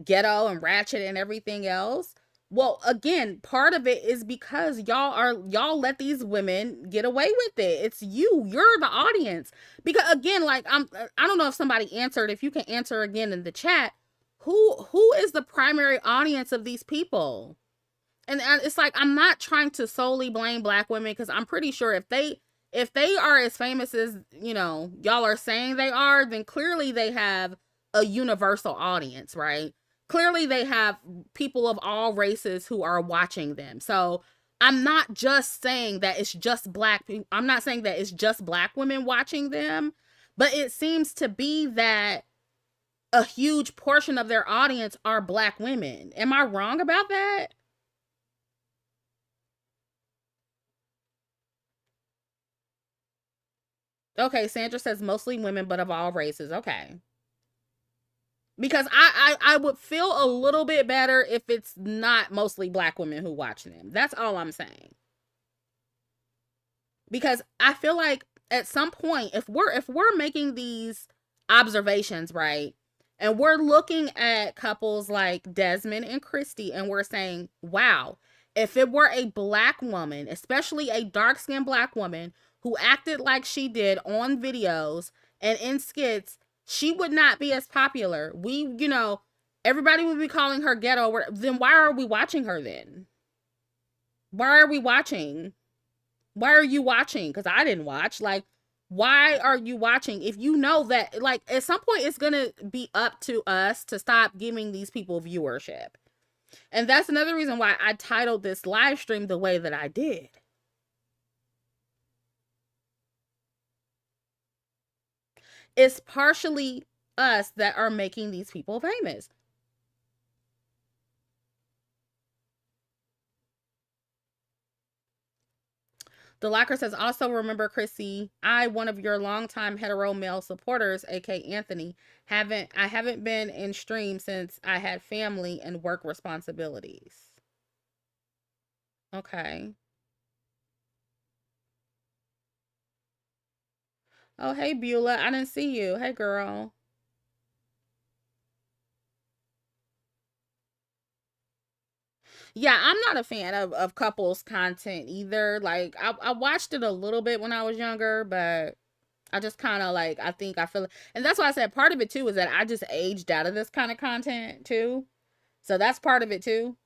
ghetto and ratchet and everything else. Well, again, part of it is because y'all let these women get away with it. It's you're the audience. Because again, like, I don't know if somebody answered. If you can answer again in the chat, who is the primary audience of these people? And it's like, I'm not trying to solely blame Black women, because I'm pretty sure if they are as famous as, y'all are saying they are, then clearly they have a universal audience, right? Clearly they have people of all races who are watching them. So I'm not just saying that it's just Black people. I'm not saying that it's just Black women watching them, but it seems to be that a huge portion of their audience are Black women. Am I wrong about that? Okay, Sandra says mostly women, but of all races. Okay. Because I would feel a little bit better if it's not mostly Black women who watch them. That's all I'm saying. Because I feel like at some point, if we're making these observations, right, and we're looking at couples like Desmond and Kristy, and we're saying, wow, if it were a Black woman, especially a dark-skinned Black woman who acted like she did on videos and in skits, she would not be as popular. Everybody would be calling her ghetto. Then why are we watching her then? Why are we watching? Why are you watching? Because I didn't watch. Like, why are you watching? If you know that, like, at some point it's going to be up to us to stop giving these people viewership. And that's another reason why I titled this live stream the way that I did. It's partially us that are making these people famous. The Locker says, also remember, Chrissy, one of your longtime hetero male supporters, aka Anthony, I haven't been in stream since I had family and work responsibilities. Okay. Oh, hey, Beulah. I didn't see you. Hey, girl. Yeah, I'm not a fan of couples content either. Like, I watched it a little bit when I was younger, but I just kind of like, I feel, and that's why I said part of it too is that I just aged out of this kind of content too. So that's part of it too.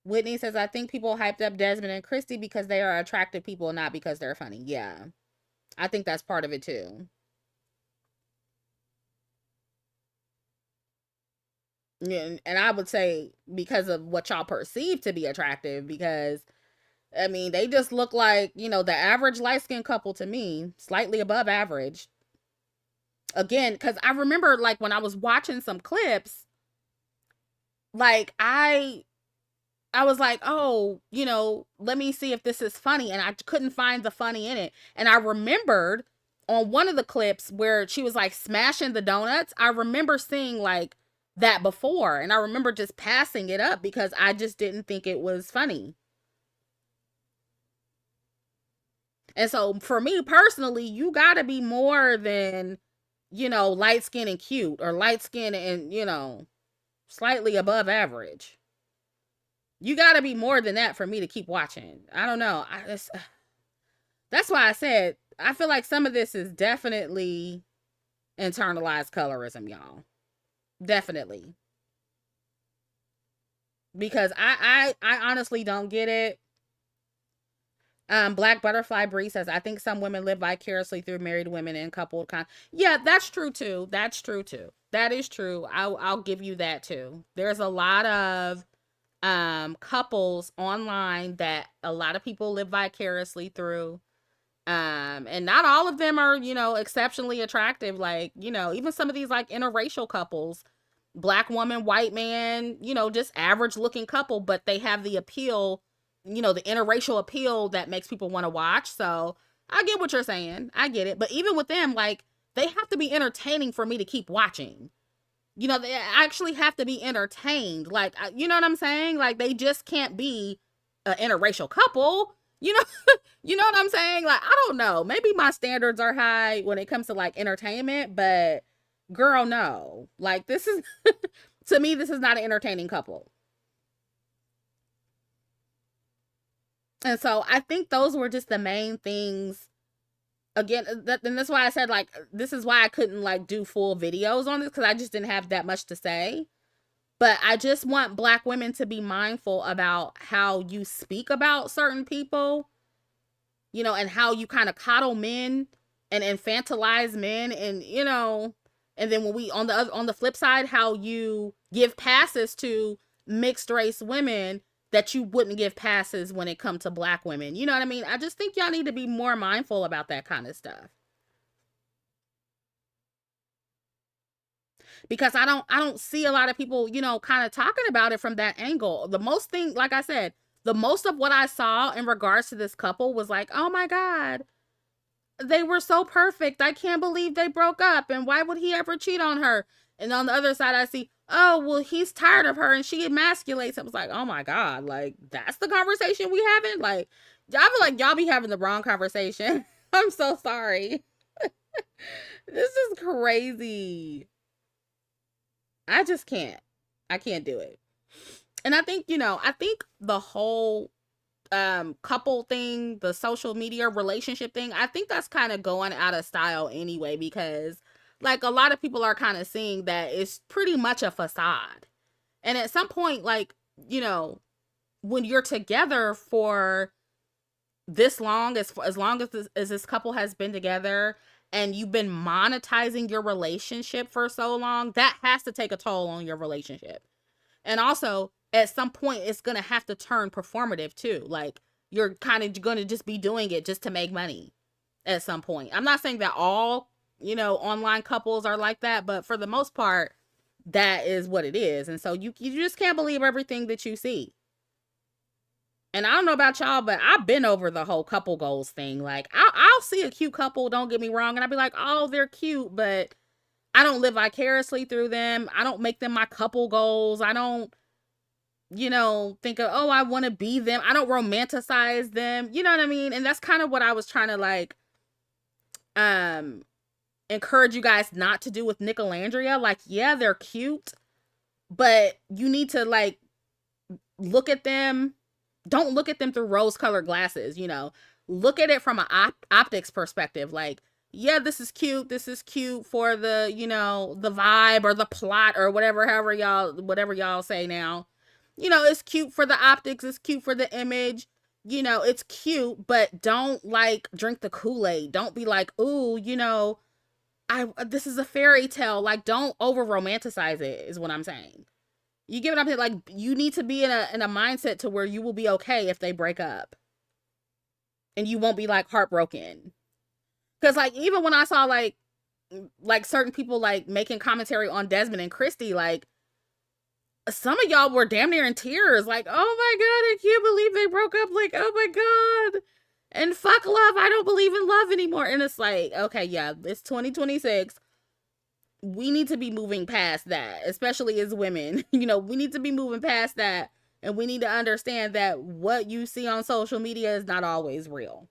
Whitney says, I think people hyped up Desmond and Kristy because they are attractive people, not because they're funny. Yeah, I think that's part of it too. Yeah, and I would say because of what y'all perceive to be attractive, because I mean, they just look like, the average light skinned couple to me, slightly above average. Again, because I remember like when I was watching some clips, like I was like, oh, let me see if this is funny. And I couldn't find the funny in it. And I remembered on one of the clips where she was like smashing the donuts. I remember seeing like that before. And I remember just passing it up because I just didn't think it was funny. And so for me personally, you got to be more than, light skin and cute, or light skin and, slightly above average. You got to be more than that for me to keep watching. I don't know. That's why I said I feel like some of this is definitely internalized colorism, y'all. Definitely. Because I honestly don't get it. Black Butterfly Bree says, I think some women live vicariously through married women and coupled Yeah, that's true too. That's true too. That is true. I'll give you that too. There's a lot of couples online that a lot of people live vicariously through. And not all of them are, exceptionally attractive. Like, even some of these like interracial couples, Black woman, white man, just average looking couple, but they have the appeal, the interracial appeal that makes people want to watch. So I get what you're saying. I get it. But even with them, like, they have to be entertaining for me to keep watching. They actually have to be entertained. Like, you know what I'm saying? Like, they just can't be an interracial couple. You know what I'm saying? Like, I don't know. Maybe my standards are high when it comes to like entertainment, but girl, no. Like, this is to me, this is not an entertaining couple. And so I think those were just the main things. Again, and that's why I said, like, this is why I couldn't like do full videos on this, because I just didn't have that much to say. But I just want Black women to be mindful about how you speak about certain people, and how you kind of coddle men and infantilize men, and and then when we on the flip side, how you give passes to mixed race women that you wouldn't give passes when it comes to black women. You know what I mean? I just think y'all need to be more mindful about that kind of stuff. Because I don't see a lot of people, kind of talking about it from that angle. The most thing, like I said, the most of what I saw in regards to this couple was like, oh my God, they were so perfect. I can't believe they broke up. And why would he ever cheat on her? And on the other side, I see, oh, well, he's tired of her and she emasculates him. I was like, oh my God, like, that's the conversation we having? Like, I feel like y'all be having the wrong conversation. I'm so sorry. This is crazy. I just can't. I can't do it. And I think, I think the whole couple thing, the social media relationship thing, I think that's kind of going out of style anyway, because like a lot of people are kind of seeing that it's pretty much a facade. And at some point, like, when you're together for this long, as long as this couple has been together, and you've been monetizing your relationship for so long, that has to take a toll on your relationship. And also, at some point, it's going to have to turn performative too. Like, you're kind of going to just be doing it just to make money at some point. I'm not saying that all, online couples are like that, but for the most part, that is what it is. And so you just can't believe everything that you see. And I don't know about y'all, but I've been over the whole couple goals thing. Like, I'll see a cute couple, don't get me wrong, and I'll be like, oh, they're cute, but I don't live vicariously through them. I don't make them my couple goals. I don't, think of, oh, I want to be them. I don't romanticize them. You know what I mean? And that's kind of what I was trying to like encourage you guys not to do with Olandria. Like, yeah, they're cute, but you need to like look at them. Don't look at them through rose-colored glasses, Look at it from an optics perspective. Like, yeah, this is cute. This is cute for the, the vibe or the plot or whatever y'all say now. It's cute for the optics. It's cute for the image. It's cute, but don't like drink the Kool-Aid. Don't be like, ooh, this is a fairy tale. Like, don't over romanticize it is what I'm saying. You get what I'm saying? Like, you need to be in a mindset to where you will be okay if they break up. And you won't be like heartbroken. Because like, even when I saw like certain people like making commentary on Desmond and Kristy, like some of y'all were damn near in tears. Like, oh my God, I can't believe they broke up. Like, oh my God. And fuck love. I don't believe in love anymore. And it's like, okay, yeah, it's 2026. We need to be moving past that, especially as women. We need to be moving past that. And we need to understand that what you see on social media is not always real.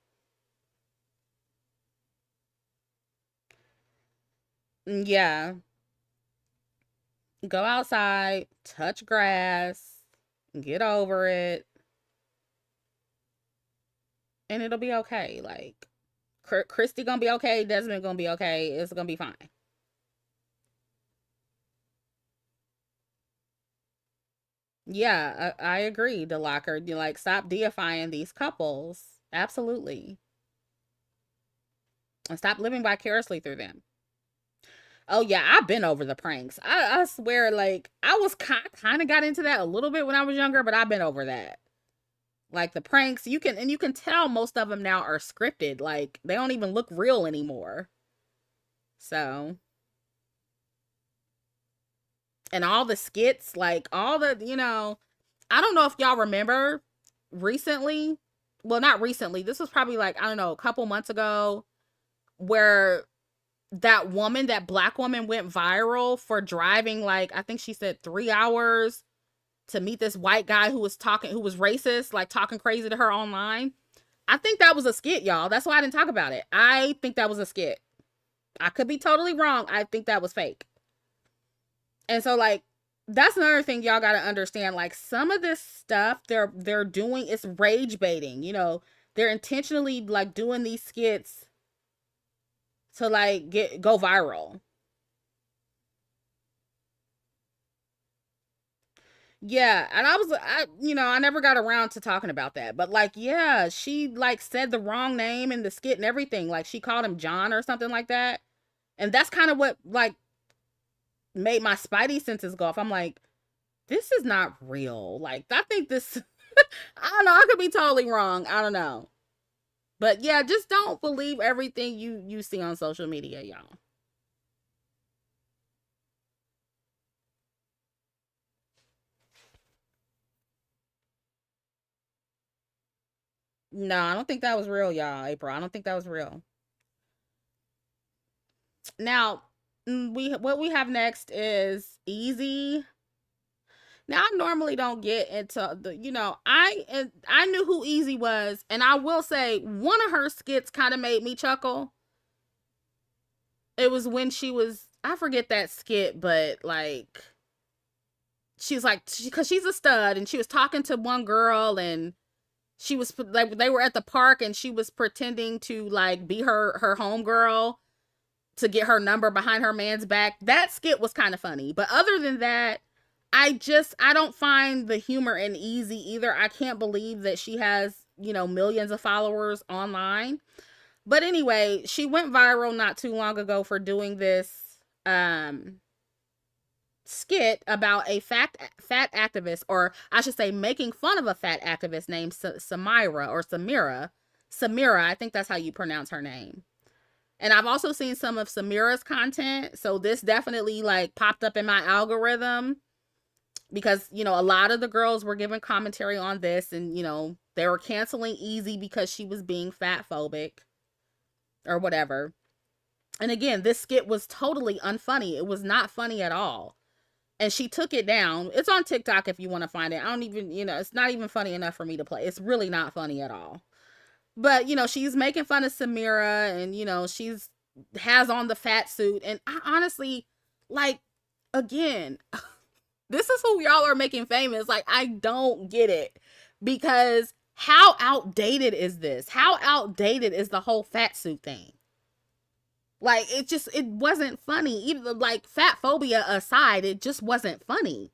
Yeah. Go outside, touch grass, get over it, and it'll be okay. Like, Kristy gonna be okay, Desmond gonna be okay, it's gonna be fine. Yeah, I agree, DeLocker. You like, stop deifying these couples. Absolutely. And stop living vicariously through them. Oh yeah, I've been over the pranks. I swear, like, I was kind of got into that a little bit when I was younger, but I've been over that. Like the pranks, you can tell most of them now are scripted. Like, they don't even look real anymore. So, and all the skits, like all the, I don't know if y'all remember recently. Well, not recently. This was probably like, I don't know, a couple months ago, where that black woman went viral for driving, like, I think she said 3 hours to meet this white guy who was racist, like talking crazy to her online. I think that was a skit, y'all. That's why I didn't talk about it. I think that was a skit. I could be totally wrong. I think that was fake. And so, like, that's another thing y'all gotta understand. Like, some of this stuff they're doing is rage baiting. They're intentionally like doing these skits to like go viral. Yeah, and I never got around to talking about that. But like, yeah, she like said the wrong name in the skit and everything. Like, she called him John or something like that. And that's kind of what like made my spidey senses go off. I'm like, this is not real. Like, I think this I don't know. I could be totally wrong. I don't know. But yeah, just don't believe everything you see on social media, y'all. No, I don't think that was real, y'all. April, I don't think that was real. Now, we what we have next is Ezee. Now, I normally don't get into the, I knew who Ezee was, and I will say one of her skits kind of made me chuckle. It was when she was, I forget that skit, but like she's like, because she's a stud, and she was talking to one girl, and she was like, they were at the park, and she was pretending to like be her homegirl to get her number behind her man's back. That skit was kind of funny, but other than that, I don't find the humor in Ezee either. I can't believe that she has, millions of followers online. But anyway, she went viral not too long ago for doing this skit about a fat activist, or I should say making fun of a fat activist named Samyra or Samyra. Samyra, I think that's how you pronounce her name. And I've also seen some of Samyra's content, so this definitely like popped up in my algorithm because, a lot of the girls were giving commentary on this, and, they were canceling Ezee because she was being fat phobic or whatever. And again, this skit was totally unfunny. It was not funny at all. And she took it down. It's on TikTok if you want to find it. I don't even, it's not even funny enough for me to play. It's really not funny at all. But, she's making fun of Samyra, and, she's has on the fat suit. And I honestly, like, again, this is who y'all are making famous. Like, I don't get it. Because how outdated is this? How outdated is the whole fat suit thing? Like, it wasn't funny. Even like fat phobia aside, it just wasn't funny.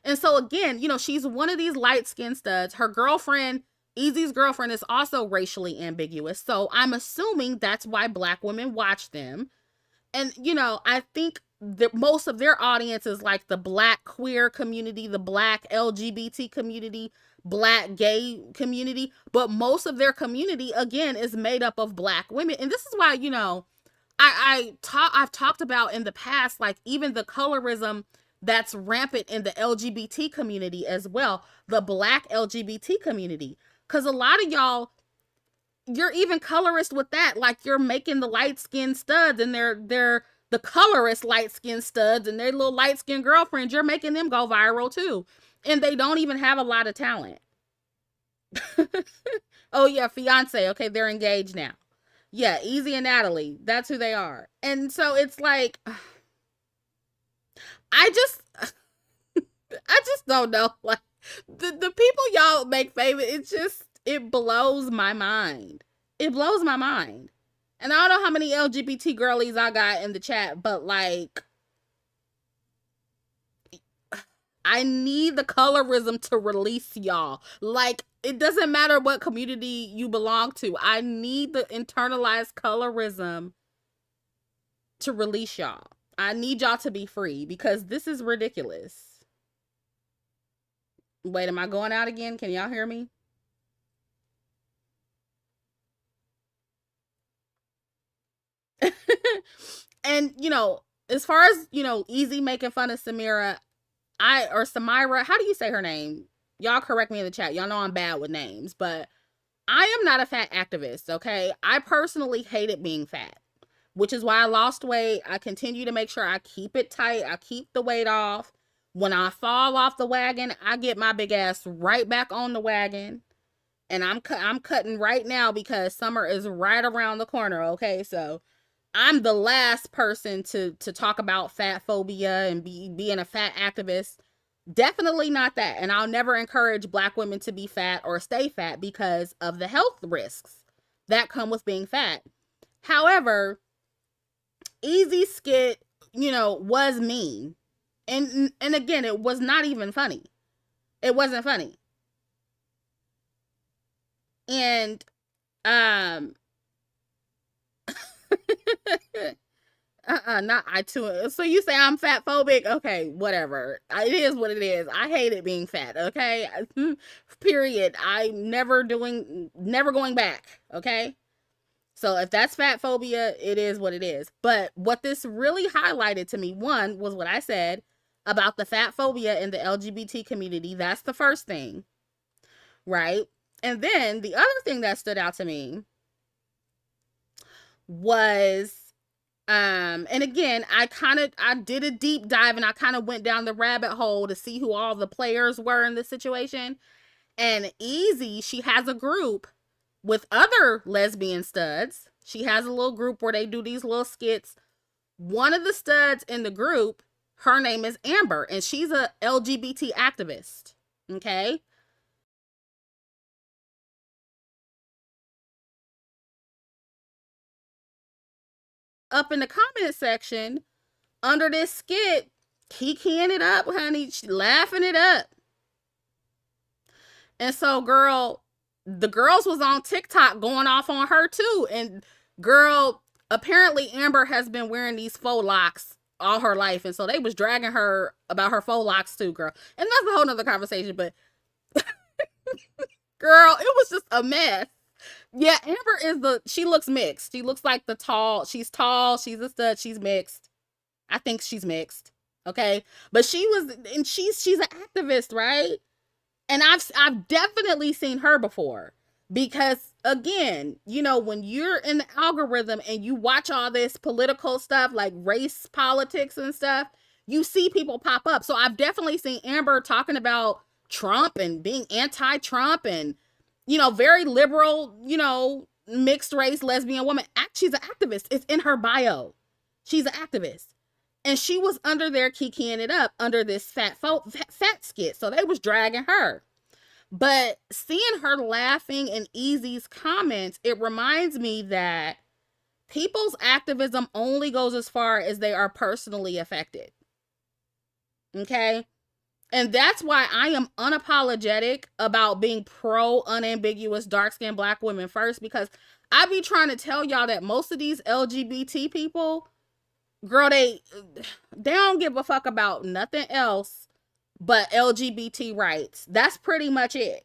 And so again, she's one of these light skinned studs. Her girlfriend, Ezee's girlfriend, is also racially ambiguous. So I'm assuming that's why black women watch them. And, I think that most of their audience is like the black queer community, the black LGBT community, black gay community. But most of their community, again, is made up of black women. And this is why, I've talked about in the past, like even the colorism that's rampant in the LGBT community as well, the black LGBT community. Because a lot of y'all, you're even colorist with that. Like you're making the light skinned studs, and they're the colorist light skinned studs, and their little light skinned girlfriends. You're making them go viral too, and they don't even have a lot of talent. Oh yeah, fiance. Okay, they're engaged now. Yeah, Ezee and Natalie. That's who they are. And so it's like, I just, I just don't know. Like the people y'all make famous, it blows my mind. It blows my mind. And I don't know how many LGBT girlies I got in the chat, but like, I need the colorism to release y'all. Like, it doesn't matter what community you belong to. I need the internalized colorism to release y'all. I need y'all to be free because this is ridiculous. Wait, am I going out again? Can y'all hear me? And, as far as, Ezee making fun of Samyra, or Samyra, how do you say her name? Y'all correct me in the chat. Y'all know I'm bad with names, but I am not a fat activist, okay? I personally hated being fat, which is why I lost weight. I continue to make sure I keep it tight. I keep the weight off. When I fall off the wagon, I get my big ass right back on the wagon. And I'm cutting right now because summer is right around the corner, okay? So I'm the last person to talk about fat phobia and being a fat activist. Definitely not that. And I'll never encourage black women to be fat or stay fat because of the health risks that come with being fat. However, Ezee skit, was mean. And again, it was not even funny. It wasn't funny. And Not I too. So you say I'm fat phobic? Okay, whatever. It is what it is. I hate it being fat. Okay, period. I'm never going back. Okay. So if that's fat phobia, it is what it is. But what this really highlighted to me, one, was what I said about the fat phobia in the LGBT community. That's the first thing, right? And then the other thing that stood out to me was and again, I did a deep dive and I kind of went down the rabbit hole to see who all the players were in this situation. And Ezee, she has a group with other lesbian studs. She has a little group where they do these little skits. One of the studs in the group, her name is Amber, and she's a LGBT activist. Okay? Up in the comment section, under this skit, keying it up, honey, she laughing it up. And so, girl, the girls was on TikTok going off on her too. And girl, apparently Amber has been wearing these faux locks all her life. And so they was dragging her about her faux locks too, girl. And that's a whole nother conversation, but girl, it was just a mess. Yeah, Amber she looks mixed. She looks like she's tall, she's a stud, she's mixed. I think she's mixed. Okay. But she's an activist, right? And I've definitely seen her before, because again, when you're in the algorithm and you watch all this political stuff like race politics and stuff, you see people pop up. So I've definitely seen Amber talking about Trump and being anti-Trump and very liberal, mixed race lesbian woman. She's an activist. It's in her bio. She's an activist. And she was under there kikiing it up under this fat skit. So they was dragging her. But seeing her laughing in Ezee's comments, it reminds me that people's activism only goes as far as they are personally affected. Okay? And that's why I am unapologetic about being pro unambiguous dark-skinned black women first, because I be trying to tell y'all that most of these LGBT people, girl, they don't give a fuck about nothing else but LGBT rights. That's pretty much it.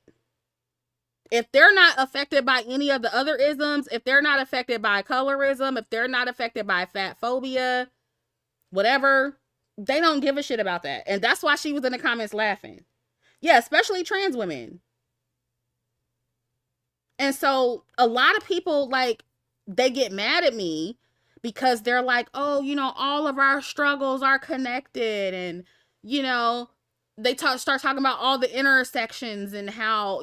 If they're not affected by any of the other isms, if they're not affected by colorism, if they're not affected by fat phobia, whatever, they don't give a shit about that. And that's why she was in the comments laughing. Yeah, especially trans women. And so a lot of people, like, they get mad at me because they're like, oh, all of our struggles are connected. And, they start talking about all the intersections and how,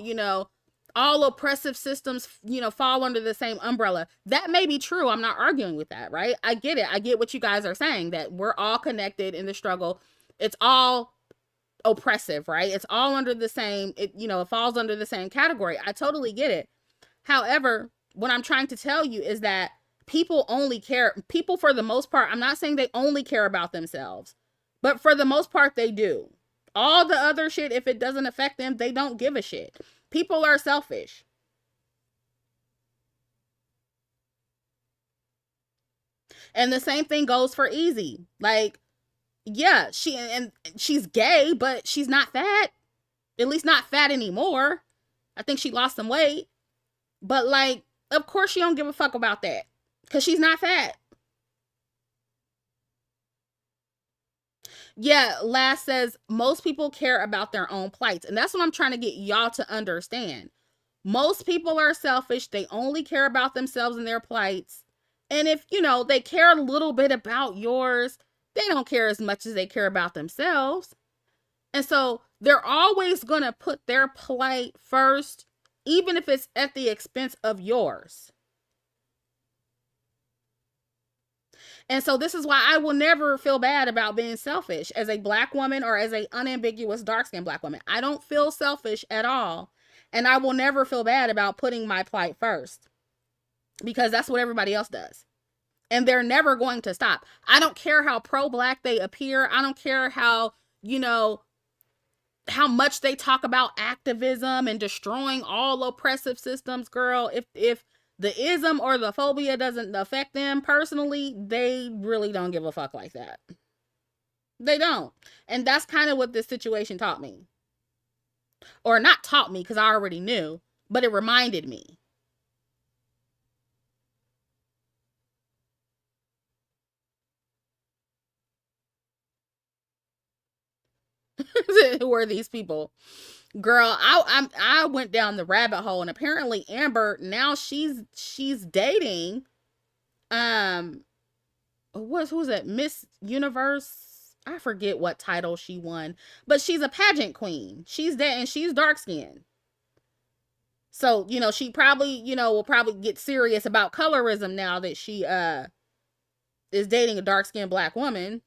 all oppressive systems, fall under the same umbrella. That may be true. I'm not arguing with that, right? I get it. I get what you guys are saying, that we're all connected in the struggle. It's all oppressive, right? It's all under the same, it falls under the same category. I totally get it. However, what I'm trying to tell you is that people for the most part, I'm not saying they only care about themselves, but for the most part, they do. All the other shit, if it doesn't affect them, they don't give a shit. People are selfish. And the same thing goes for Ezee. Like, yeah, she's gay, but she's not fat. At least not fat anymore. I think she lost some weight. But like, of course she don't give a fuck about that, because she's not fat. Yeah, Last says most people care about their own plights. And that's what I'm trying to get y'all to understand. Most people are selfish. They only care about themselves and their plights. And if, they care a little bit about yours, they don't care as much as they care about themselves. And so they're always going to put their plight first, even if it's at the expense of yours. And so this is why I will never feel bad about being selfish as a black woman or as a unambiguous dark-skinned black woman. I don't feel selfish at all. And I will never feel bad about putting my plight first, because that's what everybody else does. And they're never going to stop. I don't care how pro-black they appear. I don't care how, how much they talk about activism and destroying all oppressive systems, girl. If the ism or the phobia doesn't affect them personally, they really don't give a fuck like that. They don't. And that's kind of what this situation taught me. Or not taught me, because I already knew, but it reminded me. Who are these people? Girl, I went down the rabbit hole, and apparently Amber now she's dating who's that, Miss Universe? I forget what title she won, but she's a pageant queen. She's that, and she's dark skinned. So, she probably, will probably get serious about colorism now that she is dating a dark skinned black woman.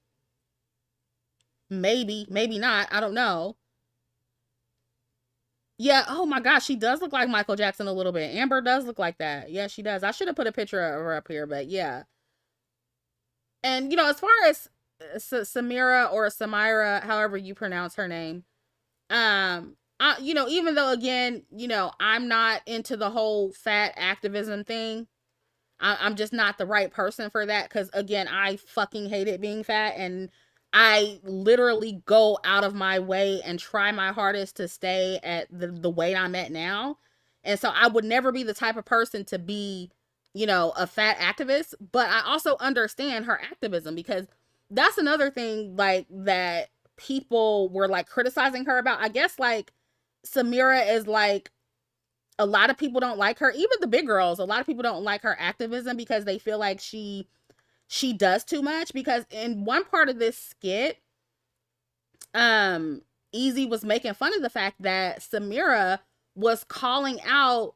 Maybe not. I don't know. Yeah, oh my gosh, she does look like Michael Jackson a little bit. Amber does look like that. Yeah, she does. I should have put a picture of her up here, but yeah. And, as far as Samyra or Samyra, however you pronounce her name, even though, again, I'm not into the whole fat activism thing, I'm just not the right person for that, because, again, I fucking hated being fat, and I literally go out of my way and try my hardest to stay at the weight I'm at now. And so I would never be the type of person to be, a fat activist, but I also understand her activism, because that's another thing, like, that people were, like, criticizing her about. I guess, like, Samyra is, like, a lot of people don't like her, even the big girls. A lot of people don't like her activism because they feel like she does too much. Because in one part of this skit, Ezee was making fun of the fact that Samyra was calling out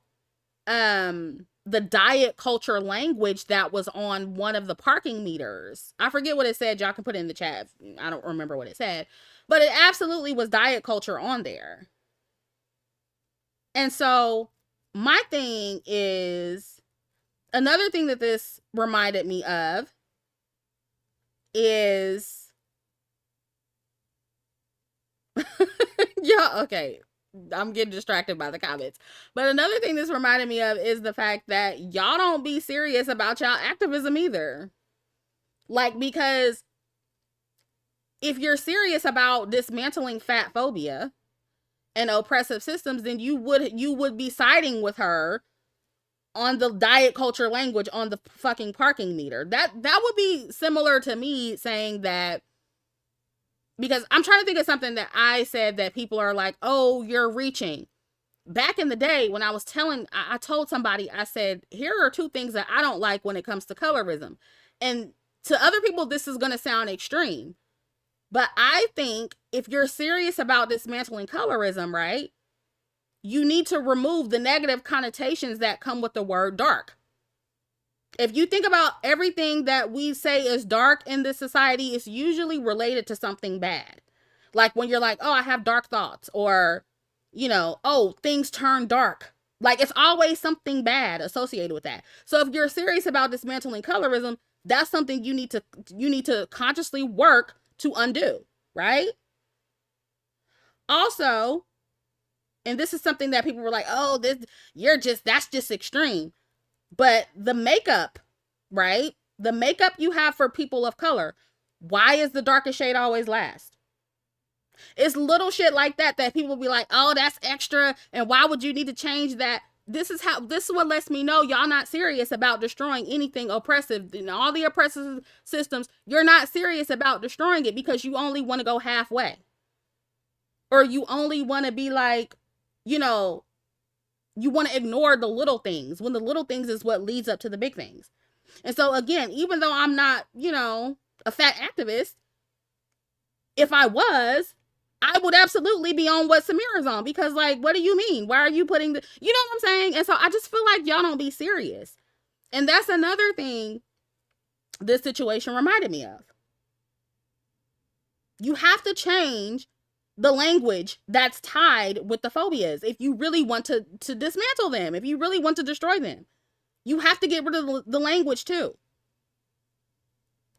the diet culture language that was on one of the parking meters. I forget what it said. Y'all can put it in the chat. I don't remember what it said, but it absolutely was diet culture on there. And so my thing is, another thing that this reminded me of is yeah, okay, I'm getting distracted by the comments, but another thing this reminded me of is the fact that y'all don't be serious about y'all activism either. Like, because if you're serious about dismantling fat phobia and oppressive systems, then you would be siding with her on the diet culture language on the fucking parking meter. That would be similar to me saying that, because I'm trying to think of something that I said that people are like, oh, you're reaching. Back in the day when I told somebody, I said, here are two things that I don't like when it comes to colorism. And to other people, this is going to sound extreme, but I think if you're serious about dismantling colorism, right, you need to remove the negative connotations that come with the word dark. If you think about everything that we say is dark in this society, it's usually related to something bad. Like when you're like, oh, I have dark thoughts, or, oh, things turn dark. Like, it's always something bad associated with that. So if you're serious about dismantling colorism, that's something you need to consciously work to undo, right? Also, and this is something that people were like, oh, that's just extreme. But the makeup, right? The makeup you have for people of color, why is the darkest shade always last? It's little shit like that people will be like, oh, that's extra, and why would you need to change that? This is what lets me know y'all not serious about destroying anything oppressive. In all the oppressive systems, you're not serious about destroying it because you only want to go halfway. Or you only want to be like, you want to ignore the little things, when the little things is what leads up to the big things. And so, again, even though I'm not, a fat activist, if I was, I would absolutely be on what Samyra's on, because, like, what do you mean? Why are you putting what I'm saying? And so I just feel like y'all don't be serious. And that's another thing this situation reminded me of. You have to change the language that's tied with the phobias if you really want to dismantle them, if you really want to destroy them. You have to get rid of the language too.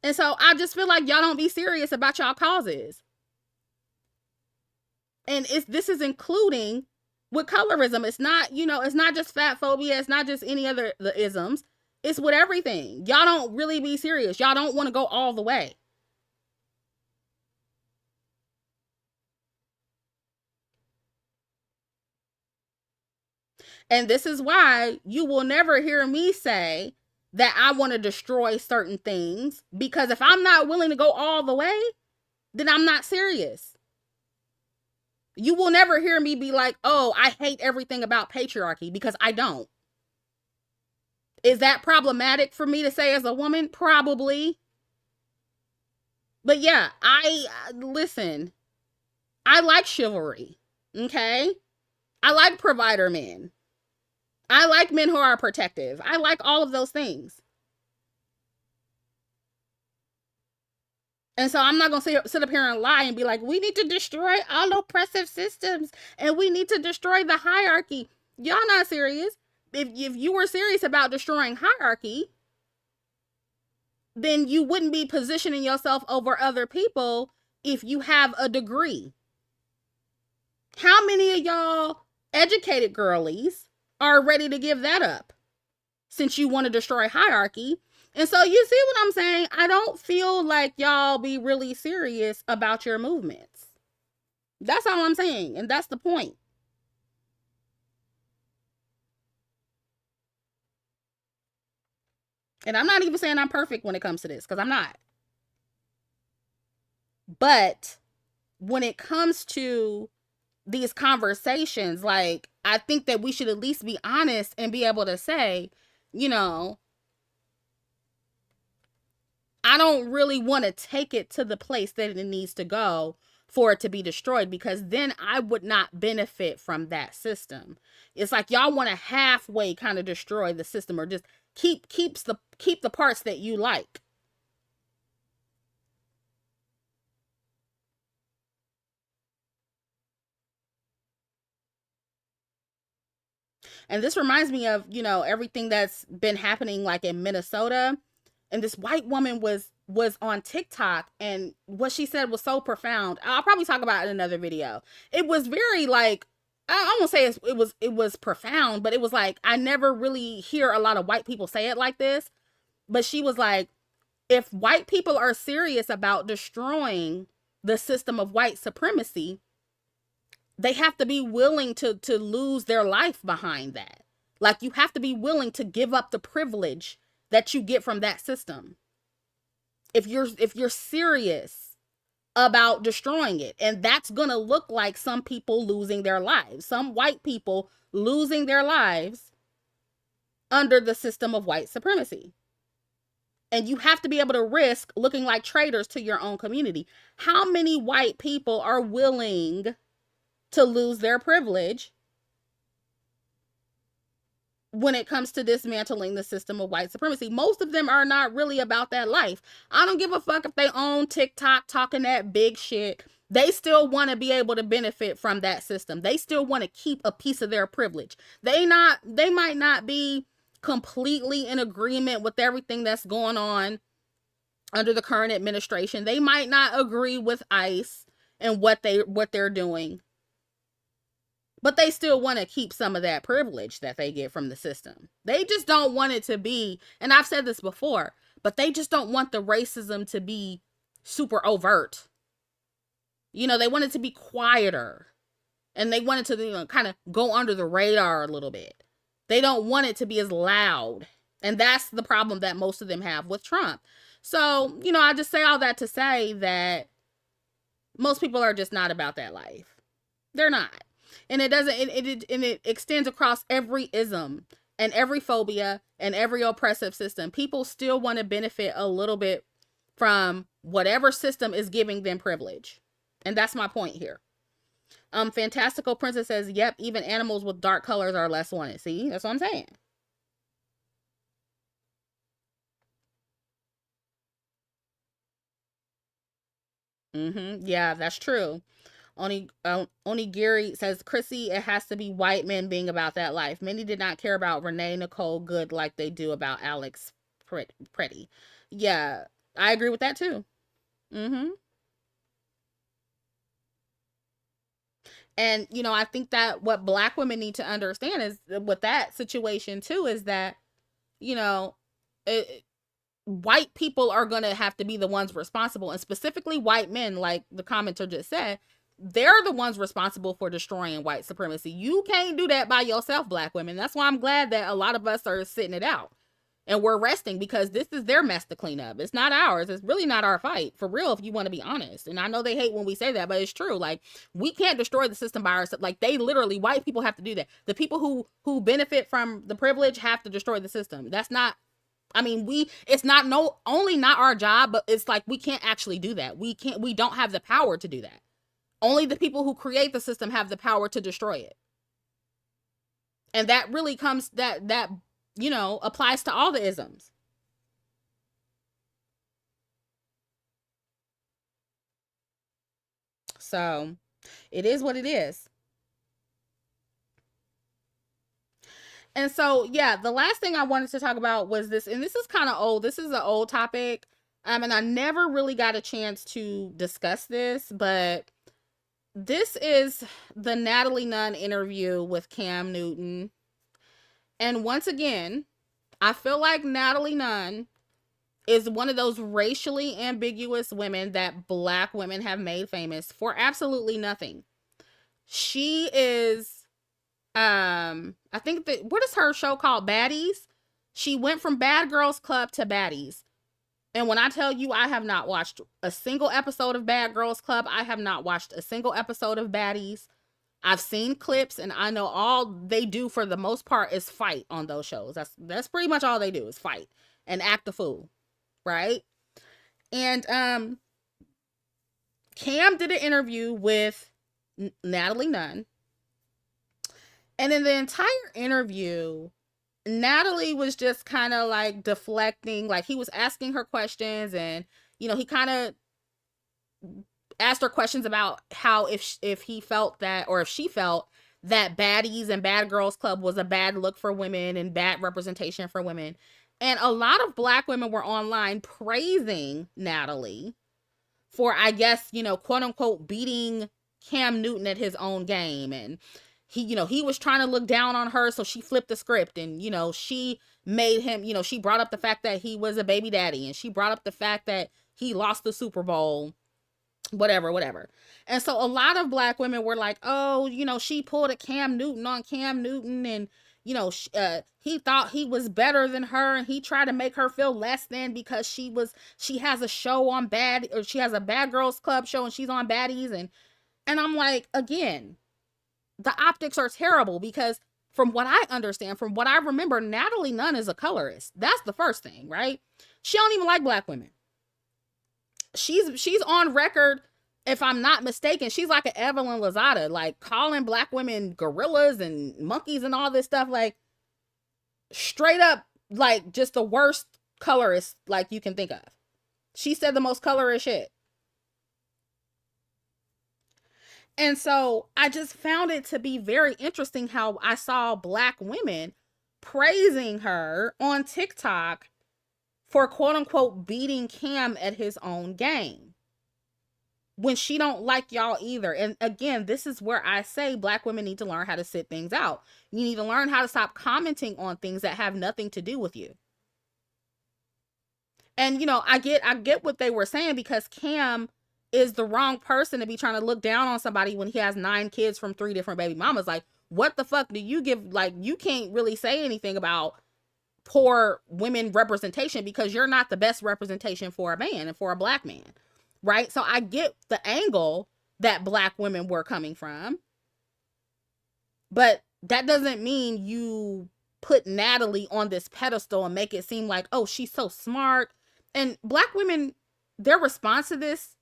And so I just feel like y'all don't be serious about y'all causes. And this is including, with colorism, it's not, it's not just fat phobia, it's not just any other the isms. It's with everything. Y'all don't really be serious. Y'all don't want to go all the way. And this is why you will never hear me say that I want to destroy certain things, because if I'm not willing to go all the way, then I'm not serious. You will never hear me be like, oh, I hate everything about patriarchy, because I don't. Is that problematic for me to say as a woman? Probably. But yeah, listen, I like chivalry. Okay? I like provider men. I like men who are protective. I like all of those things. And so I'm not going to sit up here and lie and be like, we need to destroy all oppressive systems and we need to destroy the hierarchy. Y'all not serious. If you were serious about destroying hierarchy, then you wouldn't be positioning yourself over other people if you have a degree. How many of y'all educated girlies are ready to give that up since you want to destroy hierarchy? And so you see what I'm saying? I don't feel like y'all be really serious about your movements. That's all I'm saying. And that's the point. And I'm not even saying I'm perfect when it comes to this, because I'm not. But when it comes to these conversations, like, I think that we should at least be honest and be able to say, I don't really want to take it to the place that it needs to go for it to be destroyed, because then I would not benefit from that system. It's like y'all want to halfway kind of destroy the system, or just keep the parts that you like. And this reminds me of, everything that's been happening like in Minnesota. And this white woman was on TikTok, and what she said was so profound. I'll probably talk about it in another video. It was very like, I won't say it was profound, but it was like, I never really hear a lot of white people say it like this. But she was like, if white people are serious about destroying the system of white supremacy, they have to be willing to lose their life behind that. Like, you have to be willing to give up the privilege that you get from that system if you're serious about destroying it. And that's gonna look like some people losing their lives, some white people losing their lives under the system of white supremacy. And you have to be able to risk looking like traitors to your own community. How many white people are willing to lose their privilege when it comes to dismantling the system of white supremacy? Most of them are not really about that life. I don't give a fuck if they own TikTok talking that big shit. They still want to be able to benefit from that system. They still want to keep a piece of their privilege. They might not be completely in agreement with everything that's going on under the current administration. They might not agree with ICE and what they're doing. But they still want to keep some of that privilege that they get from the system. They just don't want it to be, and I've said this before, but they just don't want the racism to be super overt. They want it to be quieter. And they want it to, kind of go under the radar a little bit. They don't want it to be as loud. And that's the problem that most of them have with Trump. So, I just say all that to say that most people are just not about that life. They're not. And it extends across every ism and every phobia and every oppressive system. People still want to benefit a little bit from whatever system is giving them privilege. And that's my point here. Fantastical Princess says, yep, even animals with dark colors are less wanted. See, that's what I'm saying. Yeah, that's true. Onigiri says, Chrissy, it has to be white men being about that life. Many did not care about Renee Nicole Good like they do about Alex Pretty. Yeah, I agree with that too. And, I think that what Black women need to understand is with that situation too, is that, you know, it, white people are going to have to be the ones responsible, and specifically white men, like the commenter just said, they're the ones responsible for destroying white supremacy. You can't do that by yourself, Black women. That's why I'm glad that a lot of us are sitting it out and we're resting, because this is their mess to clean up. It's not ours. It's really not our fight, for real, if you want to be honest. And I know they hate when we say that, but it's true. Like, we can't destroy the system by ourselves. Like, they literally, white people have to do that. The people who benefit from the privilege have to destroy the system. That's not, I mean, it's not only not our job, but it's like we can't actually do that. We don't have the power to do that. Only the people who create the system have the power to destroy it. And that really comes, that applies to all the isms. So it is what it is. And so, yeah, the last thing I wanted to talk about was this, and this is kind of old. This is an old topic. And I never really got a chance to discuss this, but this is the Natalie Nunn interview with Cam Newton. And once again, I feel like Natalie Nunn is one of those racially ambiguous women that Black women have made famous for absolutely nothing. She is, I think that, what is her show called? Baddies? She went from Bad Girls Club to Baddies. And when I tell you, I have not watched a single episode of Bad Girls Club, I have not watched a single episode of Baddies. I've seen clips, and I know all they do for the most part is fight on those shows. That's pretty much all they do, is fight and act a fool, right? And Cam did an interview with Natalie Nunn, and in the entire interview, Natalie was just kind of like deflecting, like he was asking her questions, and he kind of asked her questions about how if he felt that, or if she felt that Baddies and Bad Girls Club was a bad look for women and bad representation for women. And a lot of Black women were online praising Natalie for, I guess, quote unquote, beating Cam Newton at his own game. And he was trying to look down on her, so she flipped the script, and she made him, she brought up the fact that he was a baby daddy, and she brought up the fact that he lost the Super Bowl, whatever. And so a lot of Black women were like, oh, she pulled a Cam Newton on Cam Newton, and he thought he was better than her, and he tried to make her feel less than because she has a show on she has a Bad Girls Club show and she's on Baddies. And I'm like, again, the optics are terrible, because from what I understand, from what I remember, Natalie Nunn is a colorist. That's the first thing, right? She don't even like Black women. She's on record, if I'm not mistaken, she's like an Evelyn Lozada, like calling Black women gorillas and monkeys and all this stuff, like straight up, like just the worst colorist like you can think of. She said the most colorist shit. And so I just found it to be very interesting how I saw Black women praising her on TikTok for quote unquote beating Cam at his own game, when she don't like y'all either. And again, this is where I say Black women need to learn how to sit things out. You need to learn how to stop commenting on things that have nothing to do with you. And I get what they were saying, because Cam is the wrong person to be trying to look down on somebody when he has 9 kids from 3 different baby mamas. Like, what the fuck do you give? Like, you can't really say anything about poor women representation, because you're not the best representation for a man and for a Black man, right? So I get the angle that Black women were coming from, but that doesn't mean you put Natalie on this pedestal and make it seem like, oh, she's so smart. And Black women, their response to this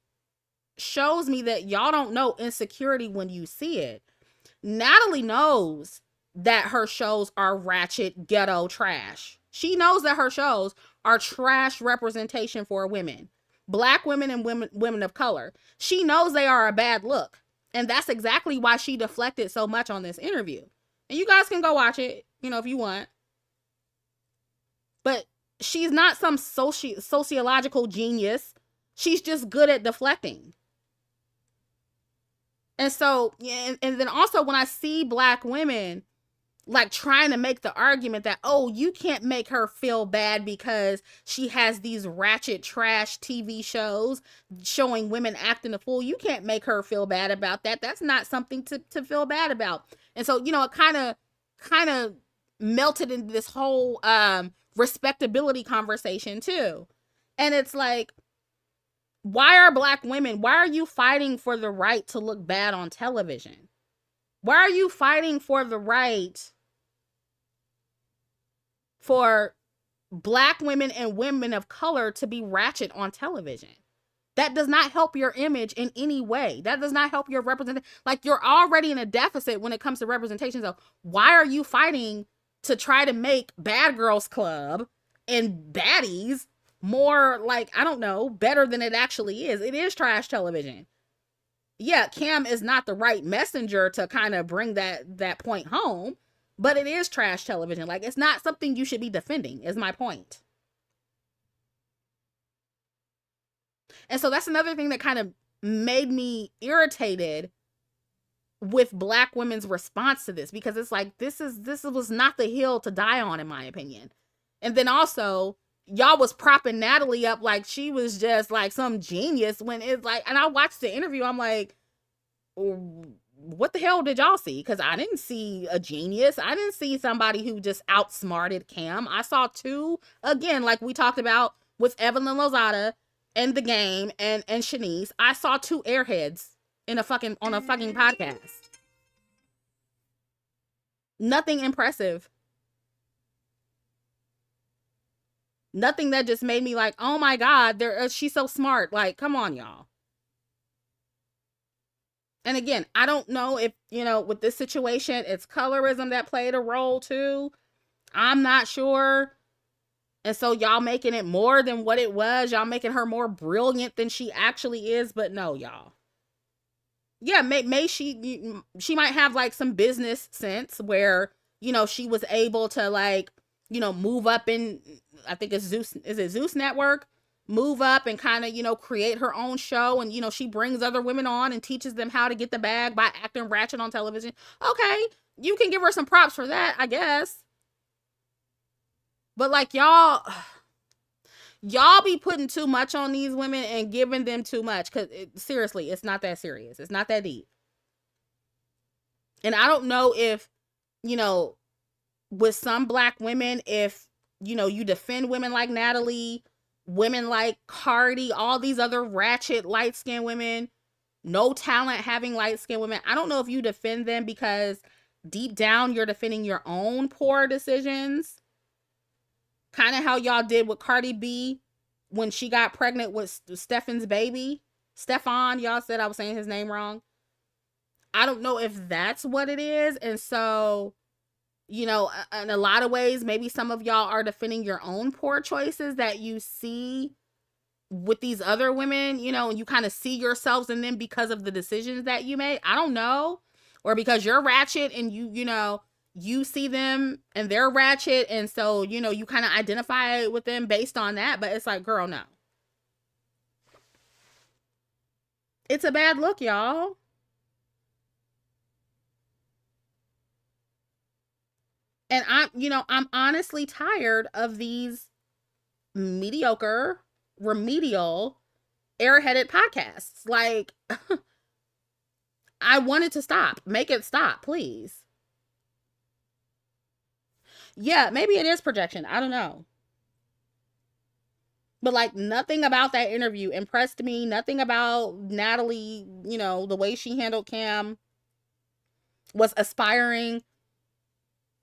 shows me that y'all don't know insecurity when you see it. Natalie knows that her shows are ratchet ghetto trash. She knows that her shows are trash representation for women, Black women and women of color. She knows they are a bad look. And that's exactly why she deflected so much on this interview. And you guys can go watch it, if you want. But she's not some sociological genius. She's just good at deflecting. And so, and then also when I see black women like trying to make the argument that, oh, you can't make her feel bad because she has these ratchet trash TV shows showing women acting a fool. You can't make her feel bad about that. That's not something to feel bad about. And so, it kind of melted into this whole respectability conversation too. And it's like, why are you fighting for the right to look bad on television? Why are you fighting for the right for black women and women of color to be ratchet on television? That does not help your image in any way. That does not help your representation. Like, you're already in a deficit when it comes to representation. So why are you fighting to try to make Bad Girls Club and Baddies more, like, I don't know, better than it actually is? It is trash television. Yeah, Cam is not the right messenger to kind of bring that point home, but it is trash television. Like, it's not something you should be defending, is my point. And so that's another thing that kind of made me irritated with black women's response to this, because it's like, this was not the hill to die on, in my opinion. And then also, y'all was propping Natalie up like she was just like some genius, when it's like, and I watched the interview, I'm like, what the hell did y'all see? Because I didn't see a genius. I didn't see somebody who just outsmarted Cam. I saw two, again, like we talked about with Evelyn Lozada and The Game and Shaniece. I saw two airheads on a fucking podcast. Nothing impressive. Nothing that just made me like, oh my God, she's so smart. Like, come on, y'all. And again, I don't know if, with this situation, it's colorism that played a role too. I'm not sure. And so y'all making it more than what it was. Y'all making her more brilliant than she actually is. But no, y'all. Yeah, she might have like some business sense where, she was able to like, move up in, I think it's Zeus. Is it Zeus Network? Move up and kind of, create her own show. And, she brings other women on and teaches them how to get the bag by acting ratchet on television. Okay, you can give her some props for that, I guess. But like, y'all be putting too much on these women and giving them too much. Because seriously, it's not that serious. It's not that deep. And I don't know if, with some black women, if, you defend women like Natalie, women like Cardi, all these other ratchet light-skinned women, no talent having light-skinned women. I don't know if you defend them because deep down you're defending your own poor decisions. Kind of how y'all did with Cardi B when she got pregnant with Stefan's baby. Stefan, y'all said I was saying his name wrong. I don't know if that's what it is. And so, in a lot of ways, maybe some of y'all are defending your own poor choices that you see with these other women, and you kind of see yourselves in them because of the decisions that you made. I don't know. Or because you're ratchet and you see them and they're ratchet. And so, you kind of identify with them based on that. But it's like, girl, no. It's a bad look, y'all. And I'm honestly tired of these mediocre, remedial, airheaded podcasts. Like, I want it to stop. Make it stop, please. Yeah, maybe it is projection. I don't know. But like, nothing about that interview impressed me. Nothing about Natalie, the way she handled Cam was aspiring.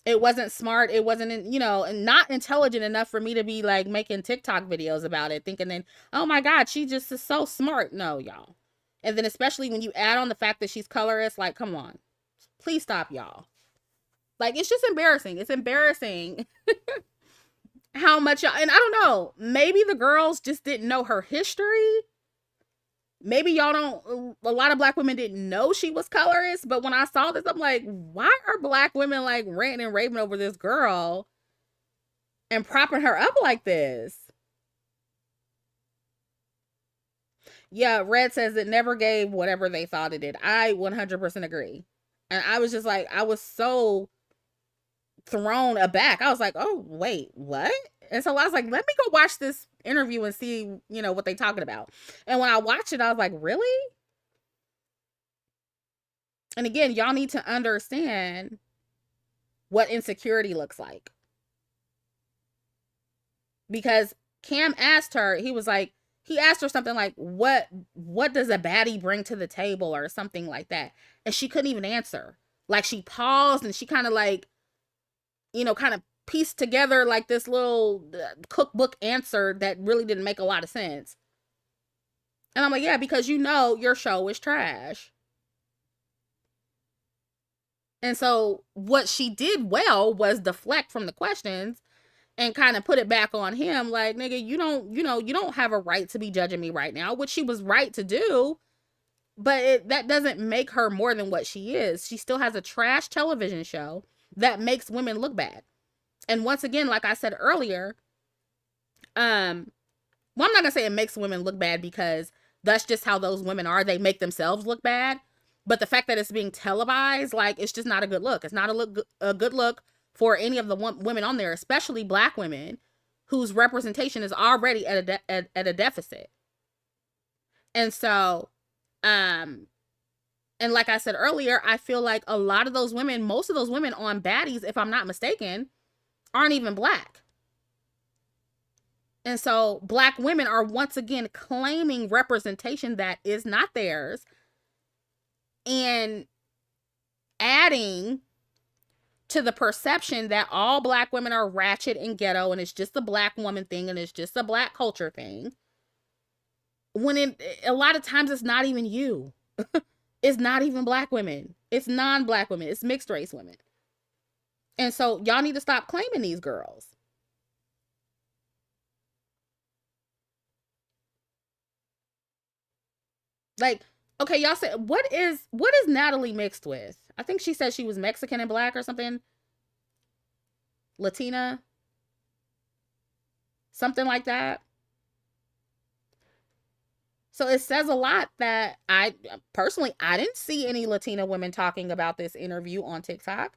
It wasn't smart. It wasn't, not intelligent enough for me to be like making TikTok videos about it, thinking then, oh my God, she just is so smart. No, y'all. And then especially when you add on the fact that she's colorist, like, come on. Please stop, y'all. Like, it's just embarrassing. It's embarrassing how much y'all, and I don't know, maybe the girls just didn't know her history. Maybe y'all don't, a lot of black women didn't know she was colorist, but when I saw this, I'm like, why are black women like ranting and raving over this girl and propping her up like this? Yeah, Red says it never gave whatever they thought it did. I 100% agree. And I was just like, I was so thrown aback. I was like, oh, wait, what? And so I was like, let me go watch this interview and see, what they talking about. And when I watched it, I was like, really? And again, y'all need to understand what insecurity looks like. Because Cam asked her, he asked her something like, what does a baddie bring to the table or something like that. And she couldn't even answer. Like she paused and she kind of like, kind of pieced together like this little cookbook answer that really didn't make a lot of sense. And I'm like, yeah, because your show is trash. And so what she did well was deflect from the questions and kind of put it back on him. Like, nigga, you don't have a right to be judging me right now, which she was right to do. But that doesn't make her more than what she is. She still has a trash television show that makes women look bad. And once again, like I said earlier, well, I'm not gonna say it makes women look bad because that's just how those women are. They make themselves look bad. But the fact that it's being televised, like, it's just not a good look. It's not a good look for any of the women on there, especially black women whose representation is already at a deficit. And so, and like I said earlier, I feel like a lot of those women, most of those women on baddies, if I'm not mistaken, aren't even black. And so black women are once again claiming representation that is not theirs and adding to the perception that all black women are ratchet and ghetto and it's just a black woman thing and it's just a black culture thing. When a lot of times it's not even you. It's not even black women. It's non-black women. It's mixed race women. And so y'all need to stop claiming these girls. Like, okay, y'all said what is Natalie mixed with? I think she said she was Mexican and black or something. Latina. Something like that. So it says a lot that I didn't see any Latina women talking about this interview on TikTok.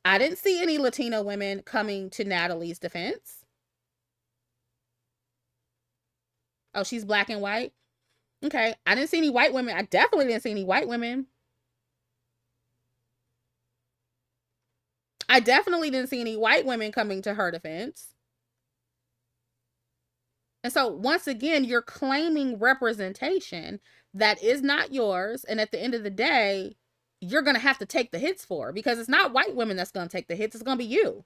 I didn't see any Latina women coming to Natalie's defense. Oh, she's black and white? Okay. I didn't see any white women. I definitely didn't see any white women. I definitely didn't see any white women coming to her defense. And so, once again, you're claiming representation that is not yours. And at the end of the day, you're going to have to take the hits for, because it's not white women that's going to take the hits. It's going to be you.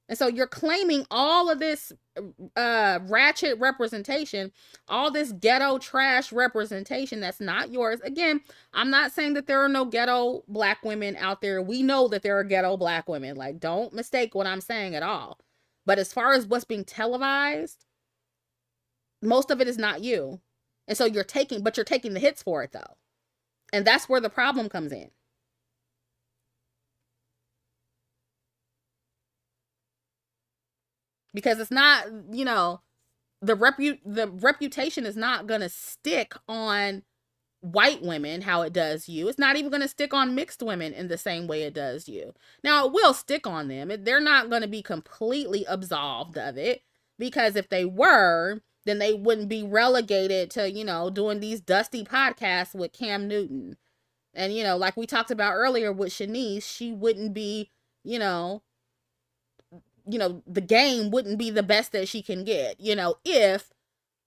And so you're claiming all of this ratchet representation, all this ghetto trash representation that's not yours. Again, I'm not saying that there are no ghetto black women out there. We know that there are ghetto black women. Like, don't mistake what I'm saying at all. But as far as what's being televised, most of it is not you. And so you're taking the hits for it though. And that's where the problem comes in. Because it's not, the reputation is not going to stick on white women how it does you. It's not even going to stick on mixed women in the same way it does you. Now, it will stick on them. They're not going to be completely absolved of it, because if they were, then they wouldn't be relegated to, doing these dusty podcasts with Cam Newton. And, like we talked about earlier with Shaniece, she wouldn't be, the game wouldn't be the best that she can get, if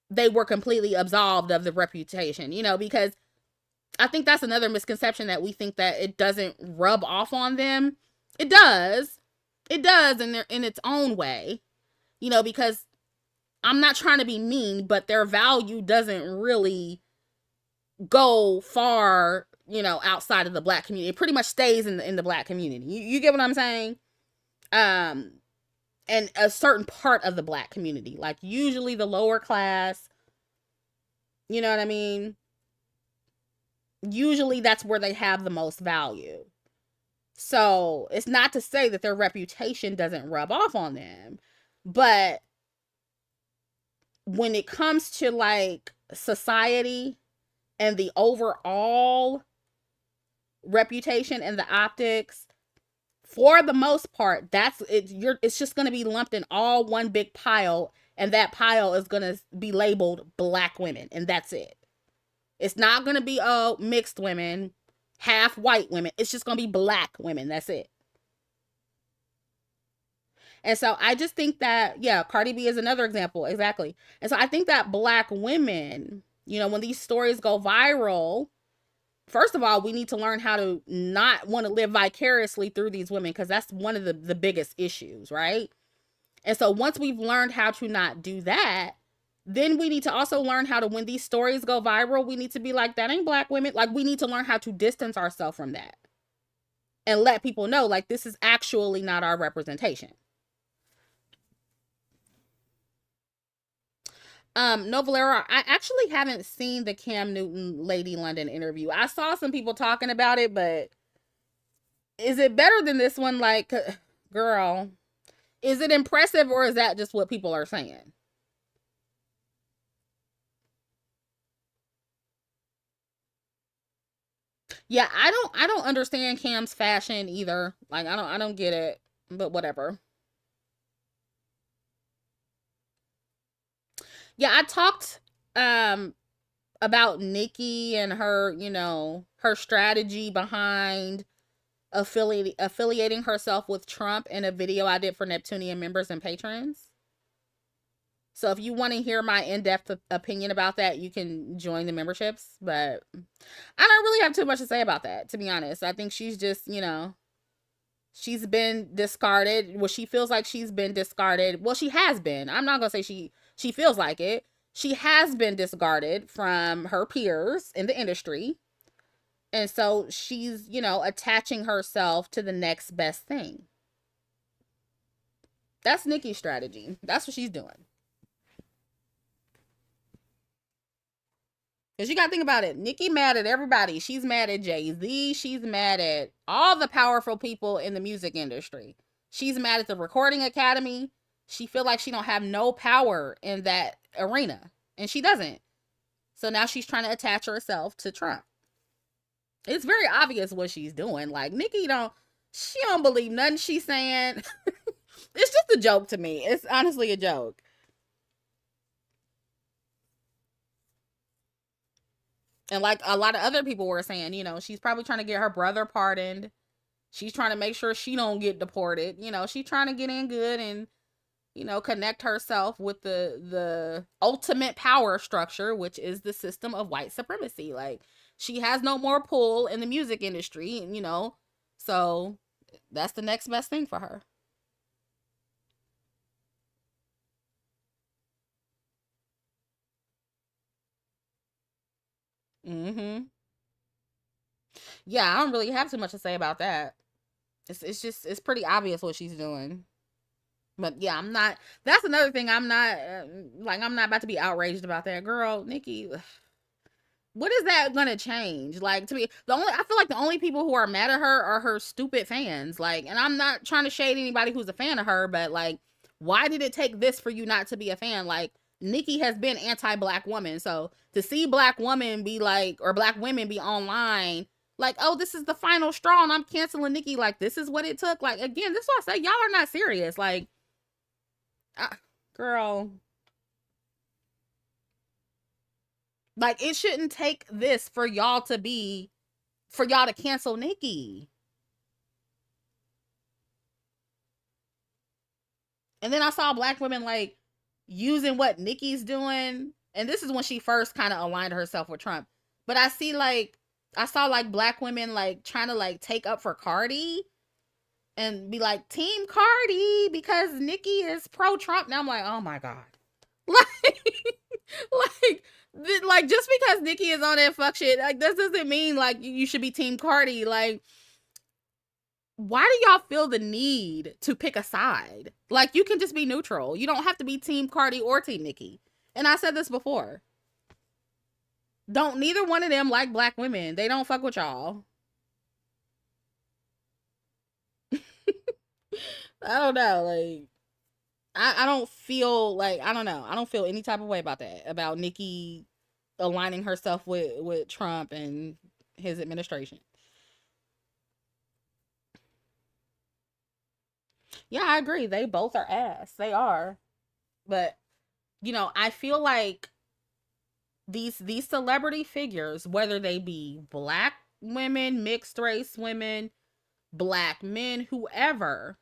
they were completely absolved of the reputation, because I think that's another misconception, that we think that it doesn't rub off on them. It does. It does in its own way, because I'm not trying to be mean, but their value doesn't really go far, outside of the black community. It pretty much stays in the black community. You get what I'm saying? And a certain part of the black community, like usually the lower class, you know what I mean? Usually that's where they have the most value. So it's not to say that their reputation doesn't rub off on them, but when it comes to like society and the overall reputation and the optics, for the most part, that's it. It's just going to be lumped in all one big pile, and that pile is going to be labeled black women, and that's it. It's not going to be mixed women, half white women. It's just going to be black women. That's it. And so I just think that, yeah, Cardi B is another example. Exactly. And so I think that black women, when these stories go viral, first of all, we need to learn how to not want to live vicariously through these women, because that's one of the biggest issues, right? And so once we've learned how to not do that, then we need to also learn how to, when these stories go viral, we need to be like, that ain't black women. Like, we need to learn how to distance ourselves from that and let people know, like, this is actually not our representation. No, Valera, I actually haven't seen the Cam Newton Lady London interview. I saw some people talking about it, but is it better than this one? Like, girl, is it impressive, or is that just what people are saying? Yeah, I don't understand Cam's fashion either. Like, I don't get it, but whatever. Yeah, I talked about Nicki and her, her strategy behind affiliating herself with Trump in a video I did for Neptunian members and patrons. So if you want to hear my in-depth opinion about that, you can join the memberships. But I don't really have too much to say about that, to be honest. I think she's just, she's been discarded. Well, she feels like she's been discarded. Well, she has been. I'm not gonna say she feels like it. She has been discarded from her peers in the industry. And so she's, attaching herself to the next best thing. That's Nicki's strategy. That's what she's doing. Because you got to think about it. Nicki mad at everybody. She's mad at Jay-Z. She's mad at all the powerful people in the music industry. She's mad at the Recording Academy. She feel like she don't have no power in that arena. And she doesn't. So now she's trying to attach herself to Trump. It's very obvious what she's doing. Like, Nicki she don't believe nothing she's saying. It's just a joke to me. It's honestly a joke. And like a lot of other people were saying, she's probably trying to get her brother pardoned. She's trying to make sure she don't get deported. She's trying to get in good and, connect herself with the ultimate power structure, which is the system of white supremacy. Like, she has no more pull in the music industry, so that's the next best thing for her. Mm-hmm. Yeah, I don't really have too much to say about that. It's pretty obvious what she's doing. But yeah, I'm not. That's another thing. I'm not I'm not about to be outraged about that, girl. Nicki, what is that gonna change? Like, to me, I feel like the only people who are mad at her are her stupid fans. Like, and I'm not trying to shade anybody who's a fan of her, but like, why did it take this for you not to be a fan? Like, Nicki has been anti-black woman, so to see black women be like, or black women be online like, oh, this is the final straw and I'm canceling Nicki. Like, this is what it took. Like, again, this is what I say. Y'all are not serious. Like, girl, like, it shouldn't take this for y'all to cancel Nicki. And then I saw black women like using what Nicki's doing. And this is when she first kind of aligned herself with Trump. But I saw like black women like trying to like take up for Cardi and be like, Team Cardi, because Nicki is pro Trump. Now I'm like, oh my God. Like, like, like, just because Nicki is on that fuck shit, like, this doesn't mean like you should be Team Cardi. Like, why do y'all feel the need to pick a side? Like, you can just be neutral. You don't have to be Team Cardi or Team Nicki. And I said this before. Don't neither one of them like black women. They don't fuck with y'all. I don't know. Like, I don't feel like, I don't know. I don't feel any type of way about that. About Nicki aligning herself with Trump and his administration. Yeah, I agree. They both are ass. They are. But I feel like these celebrity figures, whether they be black women, mixed race women, black men, whoever,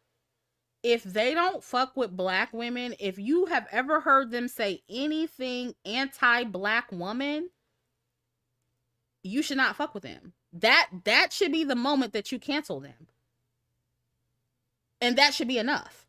if they don't fuck with black women, if you have ever heard them say anything anti-black woman, you should not fuck with them. That should be the moment that you cancel them. And that should be enough.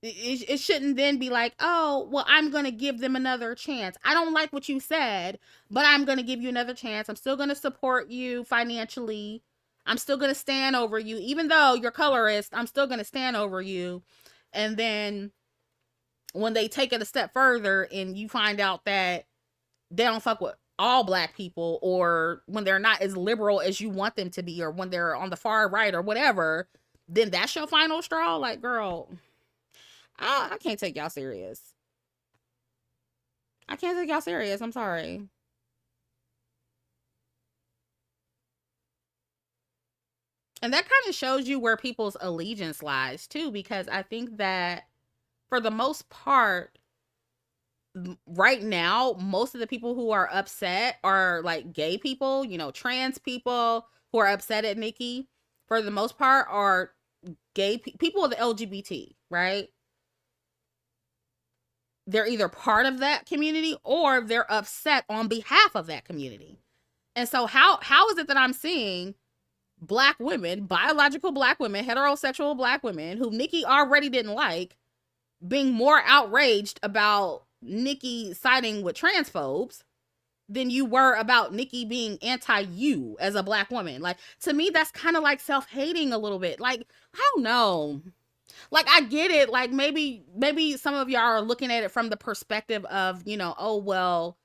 It shouldn't then be like, oh, well, I'm going to give them another chance. I don't like what you said, but I'm going to give you another chance. I'm still going to support you financially. I'm still going to stand over you. Even though you're colorist, I'm still going to stand over you. And then when they take it a step further and you find out that they don't fuck with all black people, or when they're not as liberal as you want them to be, or when they're on the far right or whatever, then that's your final straw. Like, girl, I can't take y'all serious. I can't take y'all serious. I'm sorry. And that kind of shows you where people's allegiance lies too, because I think that for the most part, right now, most of the people who are upset are like gay people, trans people who are upset at Nicki, for the most part, are gay people of the LGBT, right? They're either part of that community or they're upset on behalf of that community. And so how is it that I'm seeing black women, biological black women, heterosexual black women who Nicki already didn't like, being more outraged about Nicki siding with transphobes than you were about Nicki being anti-you as a black woman? Like, to me, that's kind of like self-hating a little bit. Like, I don't know. Like, I get it. Like, maybe some of y'all are looking at it from the perspective of, oh, well,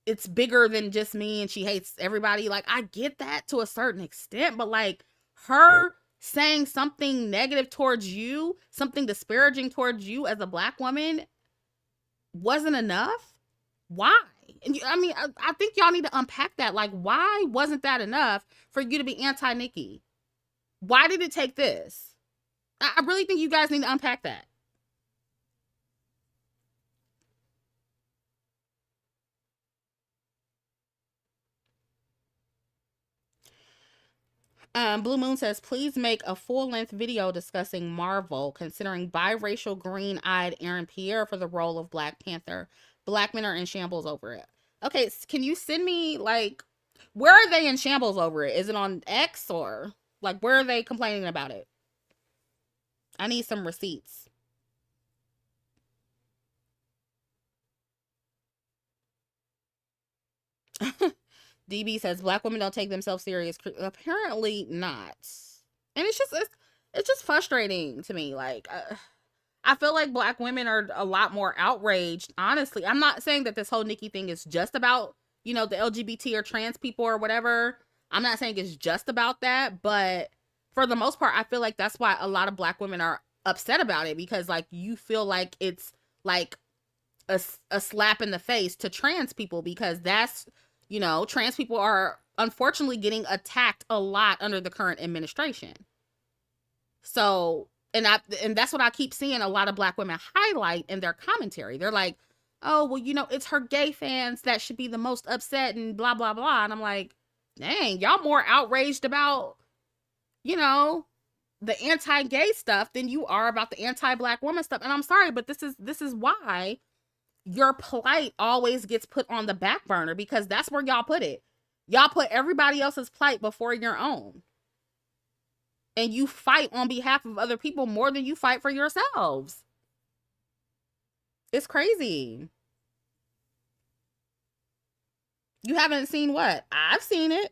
it's bigger than just me and she hates everybody. Like, I get that to a certain extent, but like, her saying something negative towards you, something disparaging towards you as a black woman, wasn't enough. Why? I mean, I think y'all need to unpack that. Like, why wasn't that enough for you to be anti-Nicki? Why did it take this? I really think you guys need to unpack that. Blue Moon says, please make a full-length video discussing Marvel, considering biracial green-eyed Aaron Pierre for the role of Black Panther. Black men are in shambles over it. Okay, can you send me, like, where are they in shambles over it? Is it on X, or, like, where are they complaining about it? I need some receipts. DB says black women don't take themselves serious. Apparently not. And it's just frustrating to me. Like, I feel like black women are a lot more outraged. Honestly, I'm not saying that this whole Nicki thing is just about, the LGBT or trans people or whatever. I'm not saying it's just about that, but for the most part, I feel like that's why a lot of black women are upset about it, because like, you feel like it's like a slap in the face to trans people, because that's, trans people are unfortunately getting attacked a lot under the current administration. So, and that's what I keep seeing a lot of black women highlight in their commentary. They're like, oh, well, it's her gay fans that should be the most upset and blah, blah, blah. And I'm like, dang, y'all more outraged about, the anti-gay stuff than you are about the anti-black woman stuff. And I'm sorry, but this is why your plight always gets put on the back burner, because that's where y'all put it. Y'all put everybody else's plight before your own. And you fight on behalf of other people more than you fight for yourselves. It's crazy. You haven't seen what? I've seen it.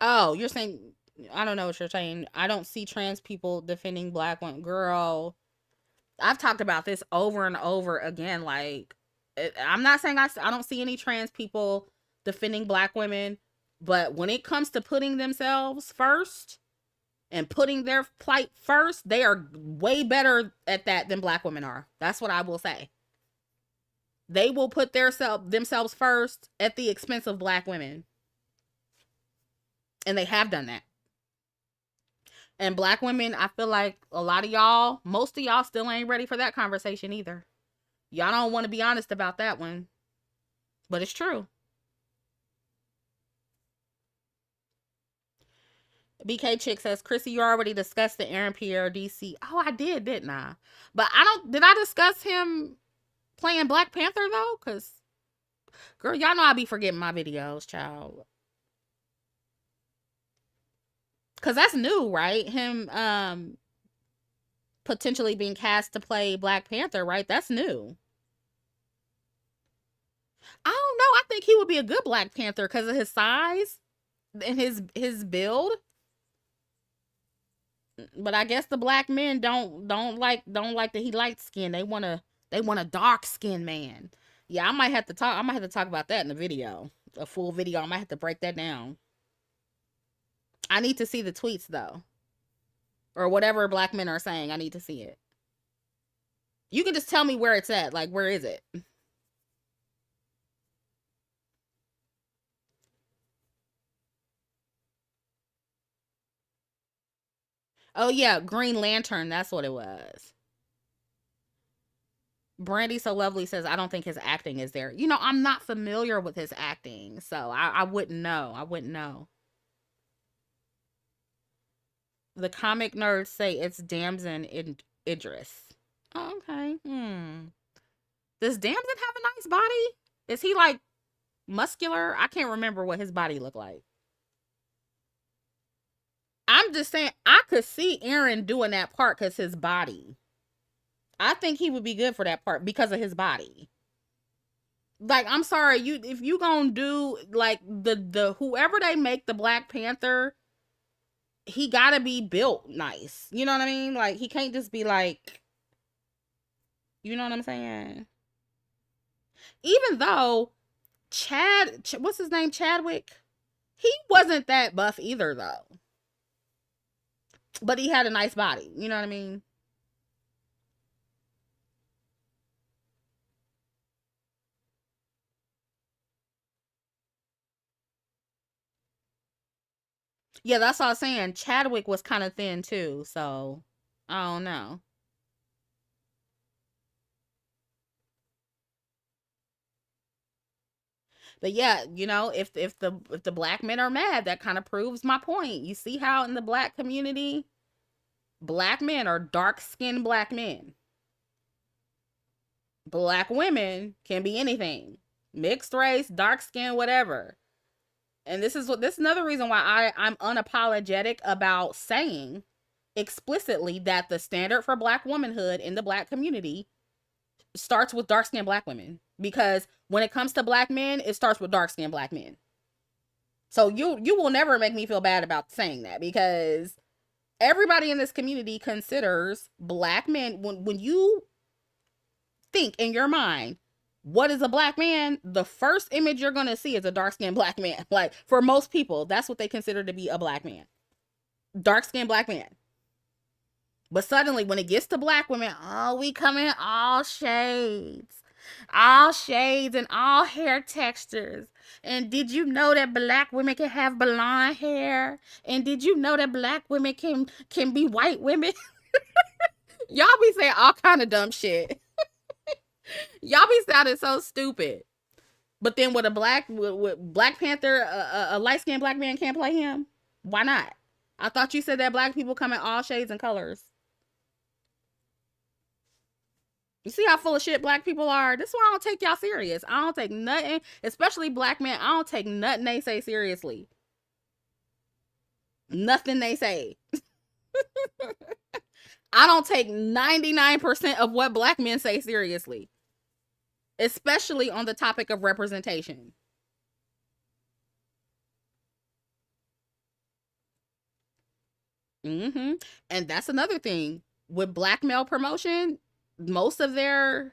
Oh, you're saying, I don't know what you're saying. I don't see trans people defending black women. Girl, I've talked about this over and over again. Like, I'm not saying I don't see any trans people defending black women. But when it comes to putting themselves first and putting their plight first, they are way better at that than black women are. That's what I will say. They will put themselves first at the expense of black women. And they have done that. And black women, I feel like a lot of y'all, most of y'all still ain't ready for that conversation either. Y'all don't want to be honest about that one. But it's true. BK Chick says, Chrissy, you already discussed the Aaron Pierre DC. Oh, I didn't I? But did I discuss him playing Black Panther though? Because, girl, y'all know I be forgetting my videos, child. Because that's new, right? Him potentially being cast to play Black Panther, right? That's new. I don't know. I think he would be a good Black Panther because of his size and his build. But I guess the black men don't like that he light skin. They want a dark skinned man. Yeah, I might have to talk about that in the video. A full video. I might have to break that down. I need to see the tweets though. Or whatever black men are saying. I need to see it. You can just tell me where it's at. Like, where is it? Oh yeah, Green Lantern. That's what it was. Brandy So Lovely says, I don't think his acting is there. You know, I'm not familiar with his acting, so I wouldn't know. I wouldn't know. The comic nerds say it's Damson Idris. Oh, okay. Does Damson have a nice body? Is he like muscular? I can't remember what his body looked like. I'm just saying, I could see Aaron doing that part because his body. I think he would be good for that part because of his body. Like, I'm sorry, if you gonna do like the whoever they make the Black Panther, he gotta be built nice. You know what I mean? Like, he can't just be like, you know what I'm saying? Even though what's his name, Chadwick? He wasn't that buff either though. But he had a nice body. You know what I mean? Yeah, that's what I was saying. Chadwick was kind of thin too, so I don't know. But yeah, you know, if the black men are mad, that kind of proves my point. You see how in the black community, black men are dark-skinned black men. Black women can be anything. Mixed race, dark skin, whatever. And this is another reason why I'm unapologetic about saying explicitly that the standard for black womanhood in the black community starts with dark-skinned black women. Because when it comes to black men, it starts with dark-skinned black men. So you will never make me feel bad about saying that, because everybody in this community considers black men, when you think in your mind, what is a black man? The first image you're going to see is a dark-skinned black man. Like, for most people, that's what they consider to be a black man. Dark-skinned black man. But suddenly, when it gets to black women, oh, we come in all shades. All shades and all hair textures. And did you know that black women can have blonde hair? And did you know that black women can be white women? Y'all be saying all kind of dumb shit. Y'all be sounding so stupid. But then with Black Panther, a light-skinned black man can't play him? Why not? I thought you said that black people come in all shades and colors. You see how full of shit black people are? This is why I don't take y'all serious. I don't take nothing, especially black men. I don't take nothing they say seriously. Nothing they say. I don't take 99% of what black men say seriously. Especially on the topic of representation. And that's another thing. With black male promotion, most of their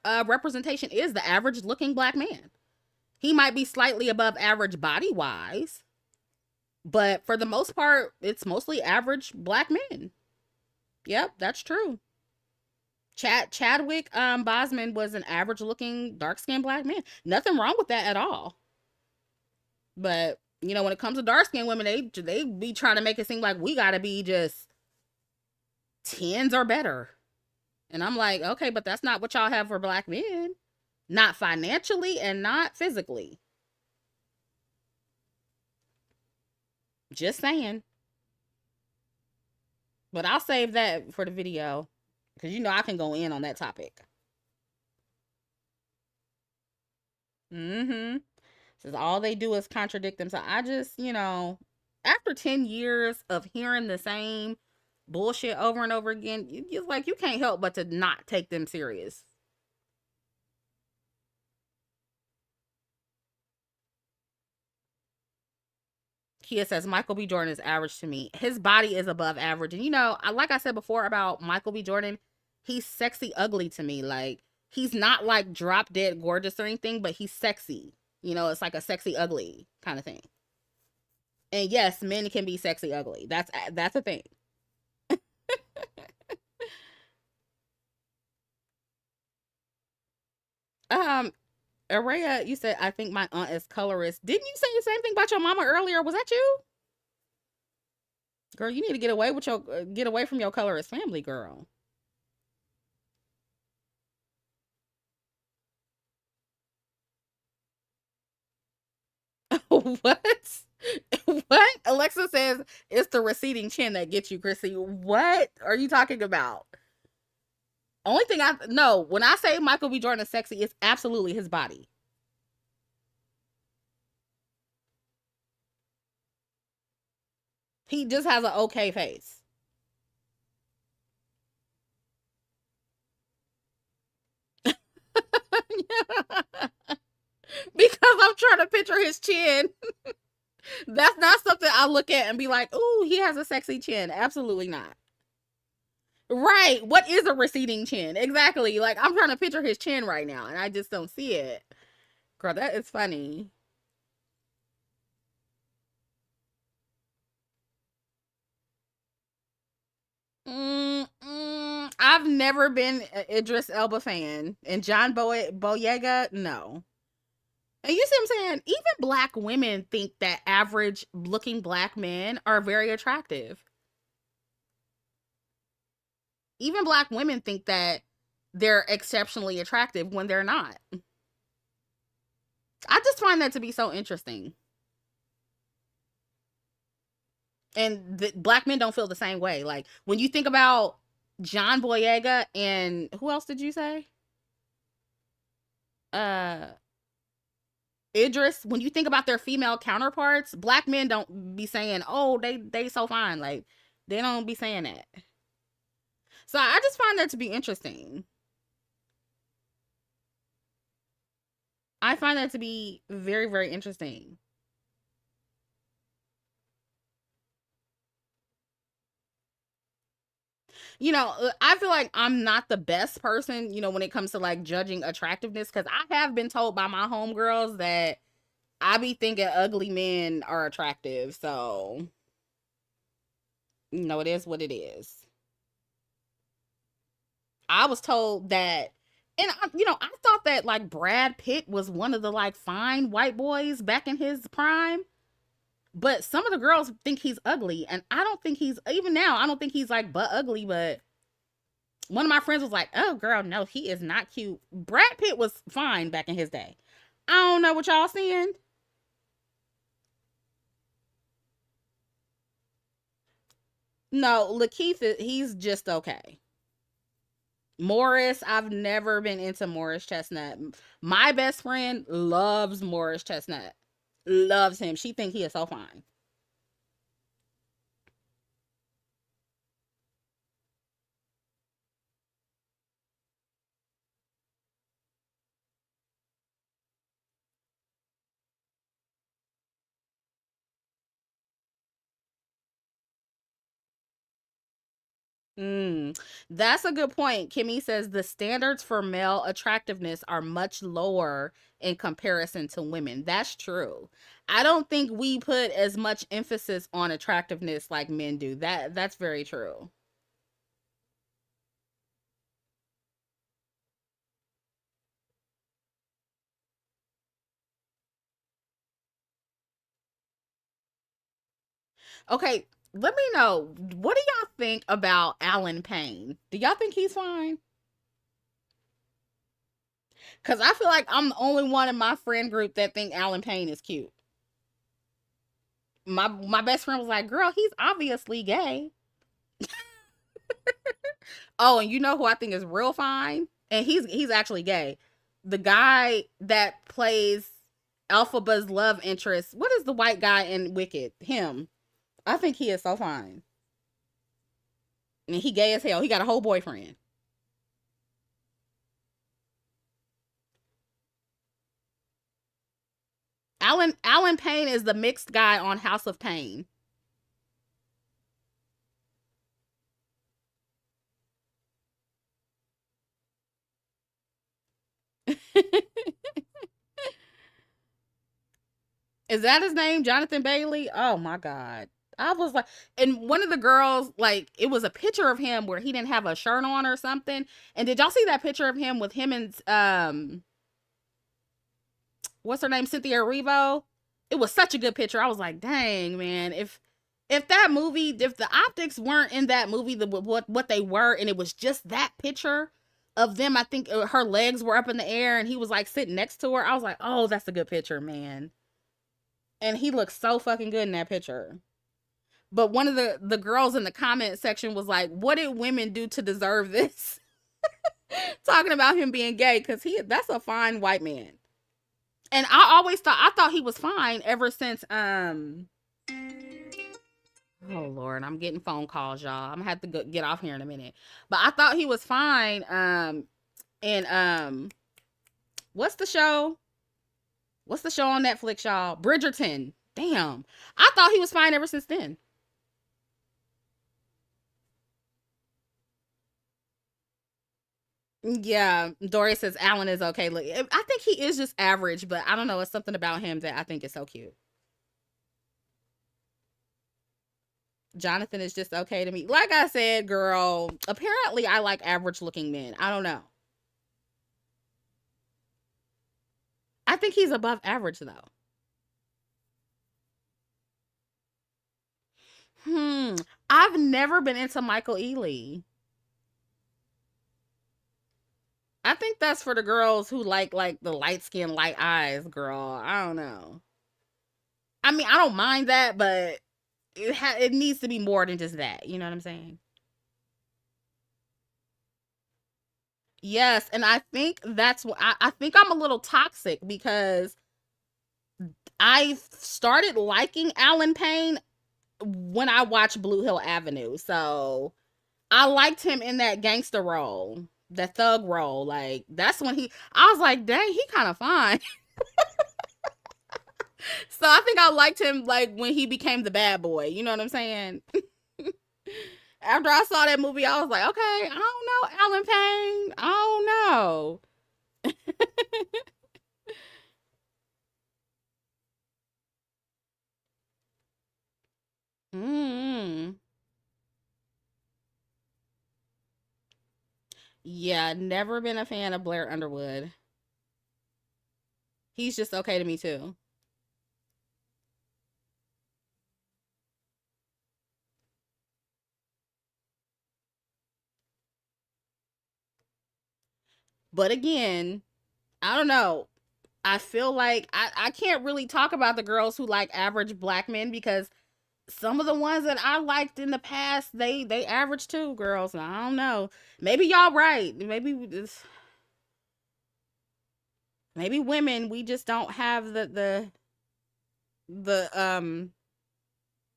representation is the average looking black man. He might be slightly above average body wise, but for the most part, it's mostly average black men. Yep, that's true. Chadwick Bosman was an average looking dark skinned black man. Nothing wrong with that at all. But you know, when it comes to dark skinned women, they be trying to make it seem like we gotta be just tens or better. And I'm like, okay, but that's not what y'all have for black men. Not financially and not physically. Just saying. But I'll save that for the video. Because you know I can go in on that topic. Mm-hmm. Says all they do is contradict themselves. I just, after 10 years of hearing the same bullshit over and over again, you can't help but to not take them serious. Kia says Michael B. Jordan is average to me. His body is above average. And like I said before about Michael B. Jordan, he's sexy ugly to me. Like, he's not like drop dead gorgeous or anything, but he's sexy. It's like a sexy ugly kind of thing. And yes, men can be sexy ugly. That's a thing. um, Araya, you said I think my aunt is colorist. Didn't you say the same thing about your mama earlier? Was that you? Girl, you need to get away from your colorist family, girl. What? What? Alexa says it's the receding chin that gets you, Chrissy. What are you talking about? Only thing I no, when I say Michael B. Jordan is sexy, it's absolutely his body. He just has an okay face. Because I'm trying to picture his chin. That's not something I look at and be like, "Ooh, he has a sexy chin." Absolutely not. Right. What is a receding chin? Exactly. Like, I'm trying to picture his chin right now and I just don't see it. Girl, that is funny. I've never been an Idris Elba fan. And John Boyega, no. And you see what I'm saying? Even black women think that average looking black men are very attractive. Even black women think that they're exceptionally attractive when they're not. I just find that to be so interesting. And black men don't feel the same way. Like, when you think about John Boyega and who else did you say? Uh Idris, when you think about their female counterparts, black men don't be saying, "Oh, they so fine." Like, they don't be saying that. So I just find that to be interesting. I find that to be very, very interesting. I feel like I'm not the best person, when it comes to like judging attractiveness, because I have been told by my homegirls that I be thinking ugly men are attractive. So, it is what it is. I was told that, and I thought that like Brad Pitt was one of the like fine white boys back in his prime. But some of the girls think he's ugly, and I don't think he's, even now, I don't think he's like butt ugly. But one of my friends was like, "Oh, girl, no, he is not cute." Brad Pitt was fine back in his day. I don't know what y'all seeing. No, Lakeith, he's just okay. Morris, I've never been into Morris Chestnut. My best friend loves Morris Chestnut. Loves him. She think he is so fine. Mm, that's a good point. Kimmy says the standards for male attractiveness are much lower in comparison to women. That's true. I don't think we put as much emphasis on attractiveness like men do. That's very true. Okay, let me know, what do y'all think about Alan Payne? Do y'all think he's fine? Cuz I feel like I'm the only one in my friend group that think Alan Payne is cute. My best friend was like, "Girl, he's obviously gay." Oh, and you know who I think is real fine? And he's actually gay. The guy that plays Alphaba's love interest. What is the white guy in Wicked? Him. I think he is so fine. And he gay as hell. He got a whole boyfriend. Alan Payne is the mixed guy on House of Pain. Is that his name? Jonathan Bailey? Oh my god. I was like, and one of the girls, like, it was a picture of him where he didn't have a shirt on or something. And did y'all see that picture of him with him and what's her name, Cynthia Erivo? It was such a good picture. I was like, dang man, if that movie, if the optics weren't in that movie, what they were, and it was just that picture of them, I think her legs were up in the air and he was like sitting next to her. I was like, oh, that's a good picture, man. And he looks so fucking good in that picture. But one of the girls in the comment section was like, "What did women do to deserve this?" Talking about him being gay, because that's a fine white man. And I thought he was fine ever since oh Lord, I'm getting phone calls, y'all. I'm gonna have to get off here in a minute. But I thought he was fine. And what's the show? What's the show on Netflix, y'all? Bridgerton. Damn, I thought he was fine ever since then. Yeah, Dory says Alan is okay. Look, I think he is just average, but I don't know. It's something about him that I think is so cute. Jonathan is just okay to me. Like I said, girl, apparently I like average looking men. I don't know. I think he's above average though. Hmm. I've never been into Michael Ealy. I think that's for the girls who like the light skin, light eyes, girl. I don't know. I mean, I don't mind that, but it needs to be more than just that. You know what I'm saying? Yes, and I think that's what I think I'm a little toxic because I started liking Alan Payne when I watched Blue Hill Avenue. So I liked him in that gangster role, that thug role. Like that's when I was like, dang, he kind of fine. So I think I liked him like when he became the bad boy. You know what I'm saying? After I saw that movie, I was like, okay, I don't know, Alan Payne. I don't know. Mm. Yeah, never been a fan of Blair Underwood. He's just okay to me too. But again, I don't know. I feel like I can't really talk about the girls who like average black men because some of the ones that I liked in the past, they average too, girls. I don't know. Maybe y'all right. Maybe women we just don't have the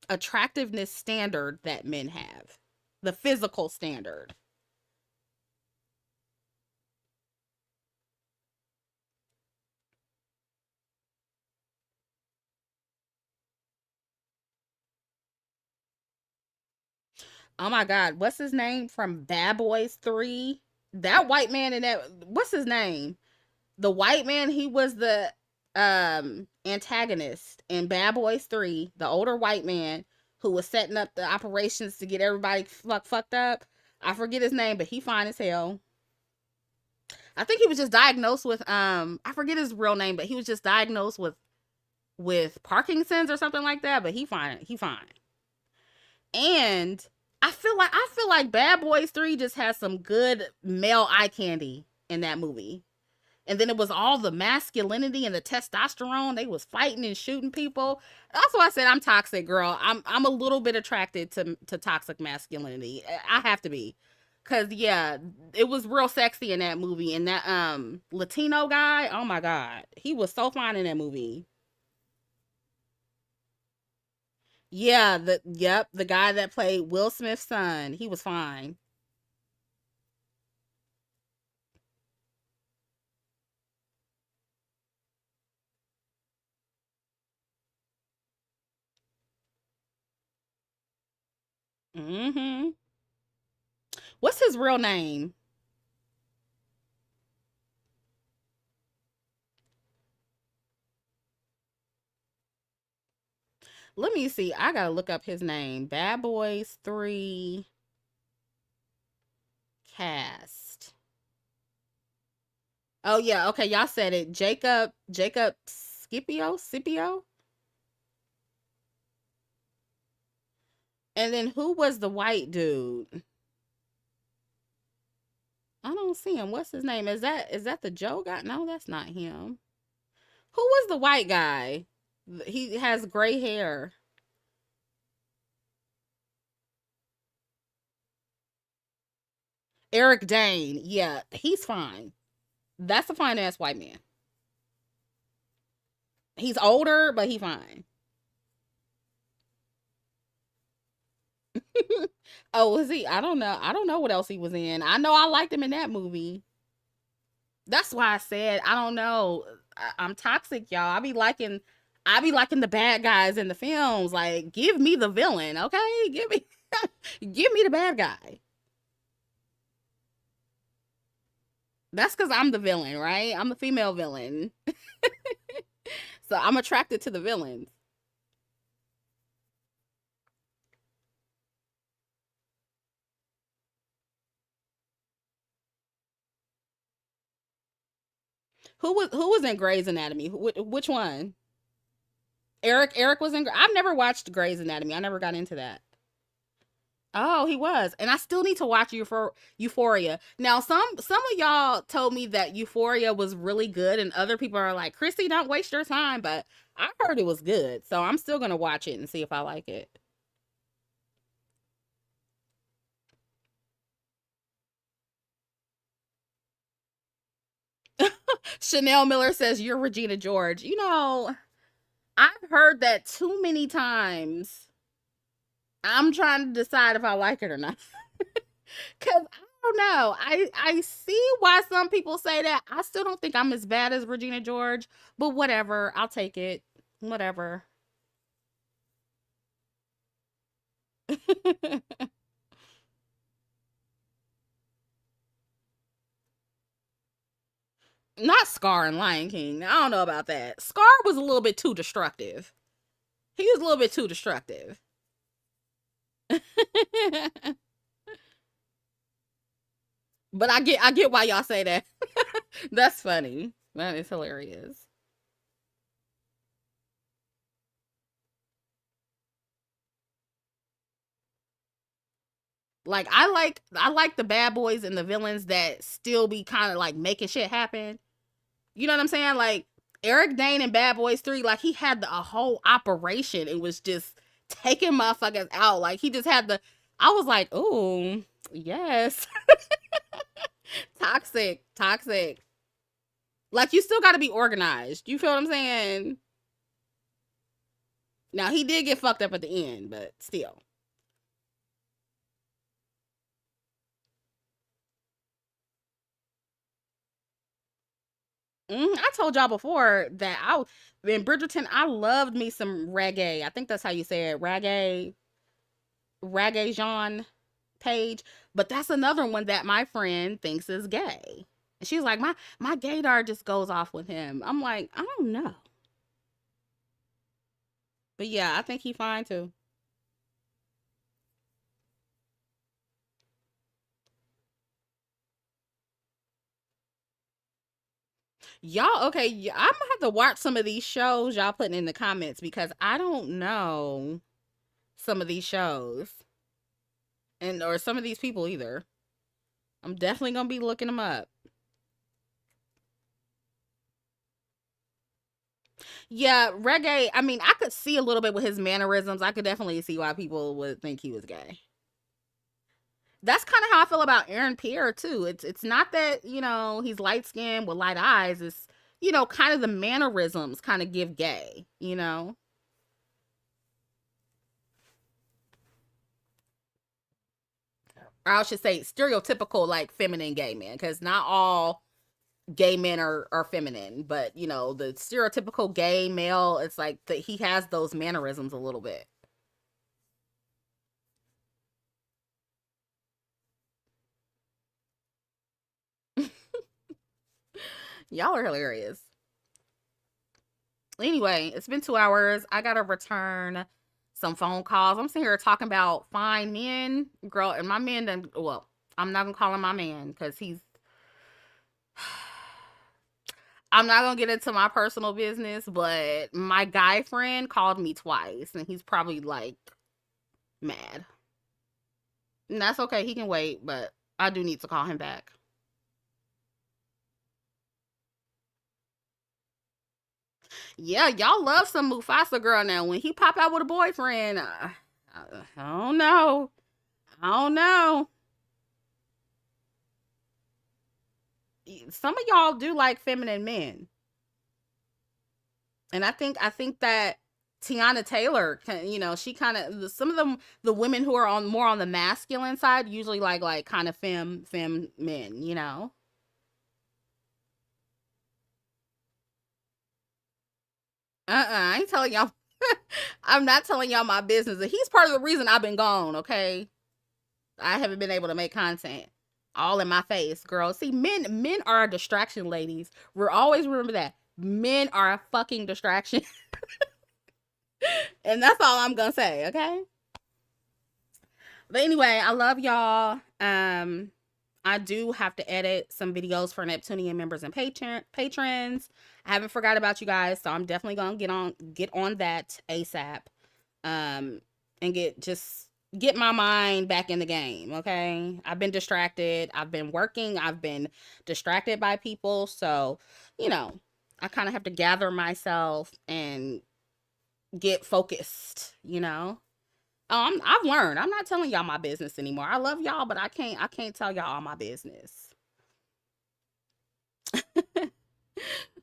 attractiveness standard that men have. The physical standard. Oh my God, what's his name from Bad Boys 3? That white man in that, what's his name? The white man, he was the antagonist in Bad Boys 3, the older white man who was setting up the operations to get everybody fucked up. I forget his name, but he fine as hell. I think he was just diagnosed with I forget his real name, but he was just diagnosed with Parkinson's or something like that, but he fine. He fine. And I feel like Bad Boys 3 just has some good male eye candy in that movie. And then it was all the masculinity and the testosterone. They was fighting and shooting people. That's why I said I'm toxic, girl. I'm a little bit attracted to toxic masculinity. I have to be. Cause yeah, it was real sexy in that movie. And that Latino guy, oh my God. He was so fine in that movie. Yeah, the guy that played Will Smith's son, he was fine. Mhm. What's his real name? Let me see. I gotta look up his name. Bad Boys 3 cast. Oh yeah, okay, y'all said it. Jacob Scipio. And then who was the white dude? I don't see him. What's his name? Is that the Joe guy? No, that's not him. Who was the white guy? He has gray hair. Eric Dane. Yeah, he's fine. That's a fine ass white man. He's older, but he fine. Oh, was he? I don't know. I don't know what else he was in. I know I liked him in that movie. That's why I said I don't know. I'm toxic, y'all. I be liking the bad guys in the films. Like, give me the villain, okay? Give me the bad guy. That's because I'm the villain, right? I'm the female villain, so I'm attracted to the villains. Who was in Grey's Anatomy? Which one? Eric was in. I've never watched Grey's Anatomy. I never got into that. Oh, he was, and I still need to watch Euphoria. Now, some of y'all told me that Euphoria was really good, and other people are like, "Chrissy, don't waste your time." But I heard it was good, so I'm still gonna watch it and see if I like it. Chanel Miller says you're Regina George. I've heard that too many times. I'm trying to decide if I like it or not. Cause I don't know. I see why some people say that. I still don't think I'm as bad as Regina George, but whatever. I'll take it. Whatever. Not Scar and Lion King. I don't know about that. Scar was a little bit too destructive. He was a little bit too destructive. But I get why y'all say that. That's funny. That is hilarious. Like I like the bad boys and the villains that still be kind of like making shit happen. You know what I'm saying? Like Eric Dane in Bad Boys 3, like he had a whole operation. It was just taking motherfuckers out. Like he just had the I was like, "Ooh, yes." Toxic, toxic. Like you still got to be organized. You feel what I'm saying? Now he did get fucked up at the end, but still. I told y'all before that in Bridgerton I loved me some reggae. I think that's how you say it, reggae, reggae Jean. page, but that's another one that my friend thinks is gay. And she's like, my gaydar just goes off with him. I'm like, I don't know. But yeah, I think he fine too. Y'all, okay, I'm gonna have to watch some of these shows y'all putting in the comments because I don't know some of these shows and or some of these people either. I'm definitely gonna be looking them up. Yeah, reggae. I mean, I could see a little bit with his mannerisms. I could definitely see why people would think he was gay. That's kind of how I feel about Aaron Pierre too. It's not that he's light skinned with light eyes. It's kind of the mannerisms kind of give gay. Or I should say stereotypical like feminine gay men, because not all gay men are feminine, but the stereotypical gay male, it's like that he has those mannerisms a little bit. Y'all are hilarious. Anyway, it's been 2 hours. I gotta return some phone calls. I'm sitting here talking about fine men, girl, and my man done. Well, I'm not gonna call him my man because he's. I'm not gonna get into my personal business, but my guy friend called me twice, and he's probably like mad. And that's okay. He can wait, but I do need to call him back. Yeah, y'all love some Mufasa girl now. When he pop out with a boyfriend, I don't know. I don't know. Some of y'all do like feminine men, and I think that Tiana Taylor, she kind of some of them the women who are on more on the masculine side usually like kind of femme men. I ain't telling y'all. I'm not telling y'all my business. He's part of the reason I've been gone. Okay, I haven't been able to make content. All in my face, girl. See, men are a distraction, ladies. We're always remember that. Men are a fucking distraction. And that's all I'm gonna say, okay? But anyway, I love y'all. I do have to edit some videos for Neptunian members and patrons. I haven't forgot about you guys, so I'm definitely gonna get on that ASAP. And get my mind back in the game, okay? I've been distracted. I've been working. I've been distracted by people. So, you know, I kind of have to gather myself and get focused. I've learned. I'm not telling y'all my business anymore. I love y'all, but I can't tell y'all all my business.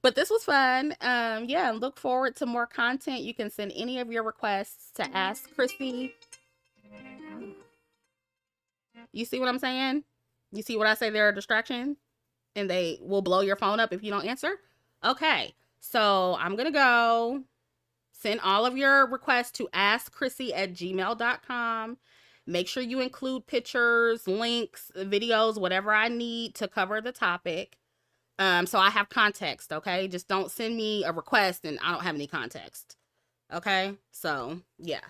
But this was fun. Yeah, look forward to more content. You can send any of your requests to Ask Kristy. You see what I'm saying? You see what I say? They're a distraction, and they will blow your phone up if you don't answer. Okay, so I'm gonna go send all of your requests to askchrissy@gmail.com. Make sure you include pictures, links, videos, whatever I need to cover the topic. So I have context, okay? Just don't send me a request and I don't have any context. Okay? So, yeah.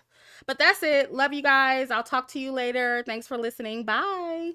But that's it. Love you guys. I'll talk to you later. Thanks for listening. Bye.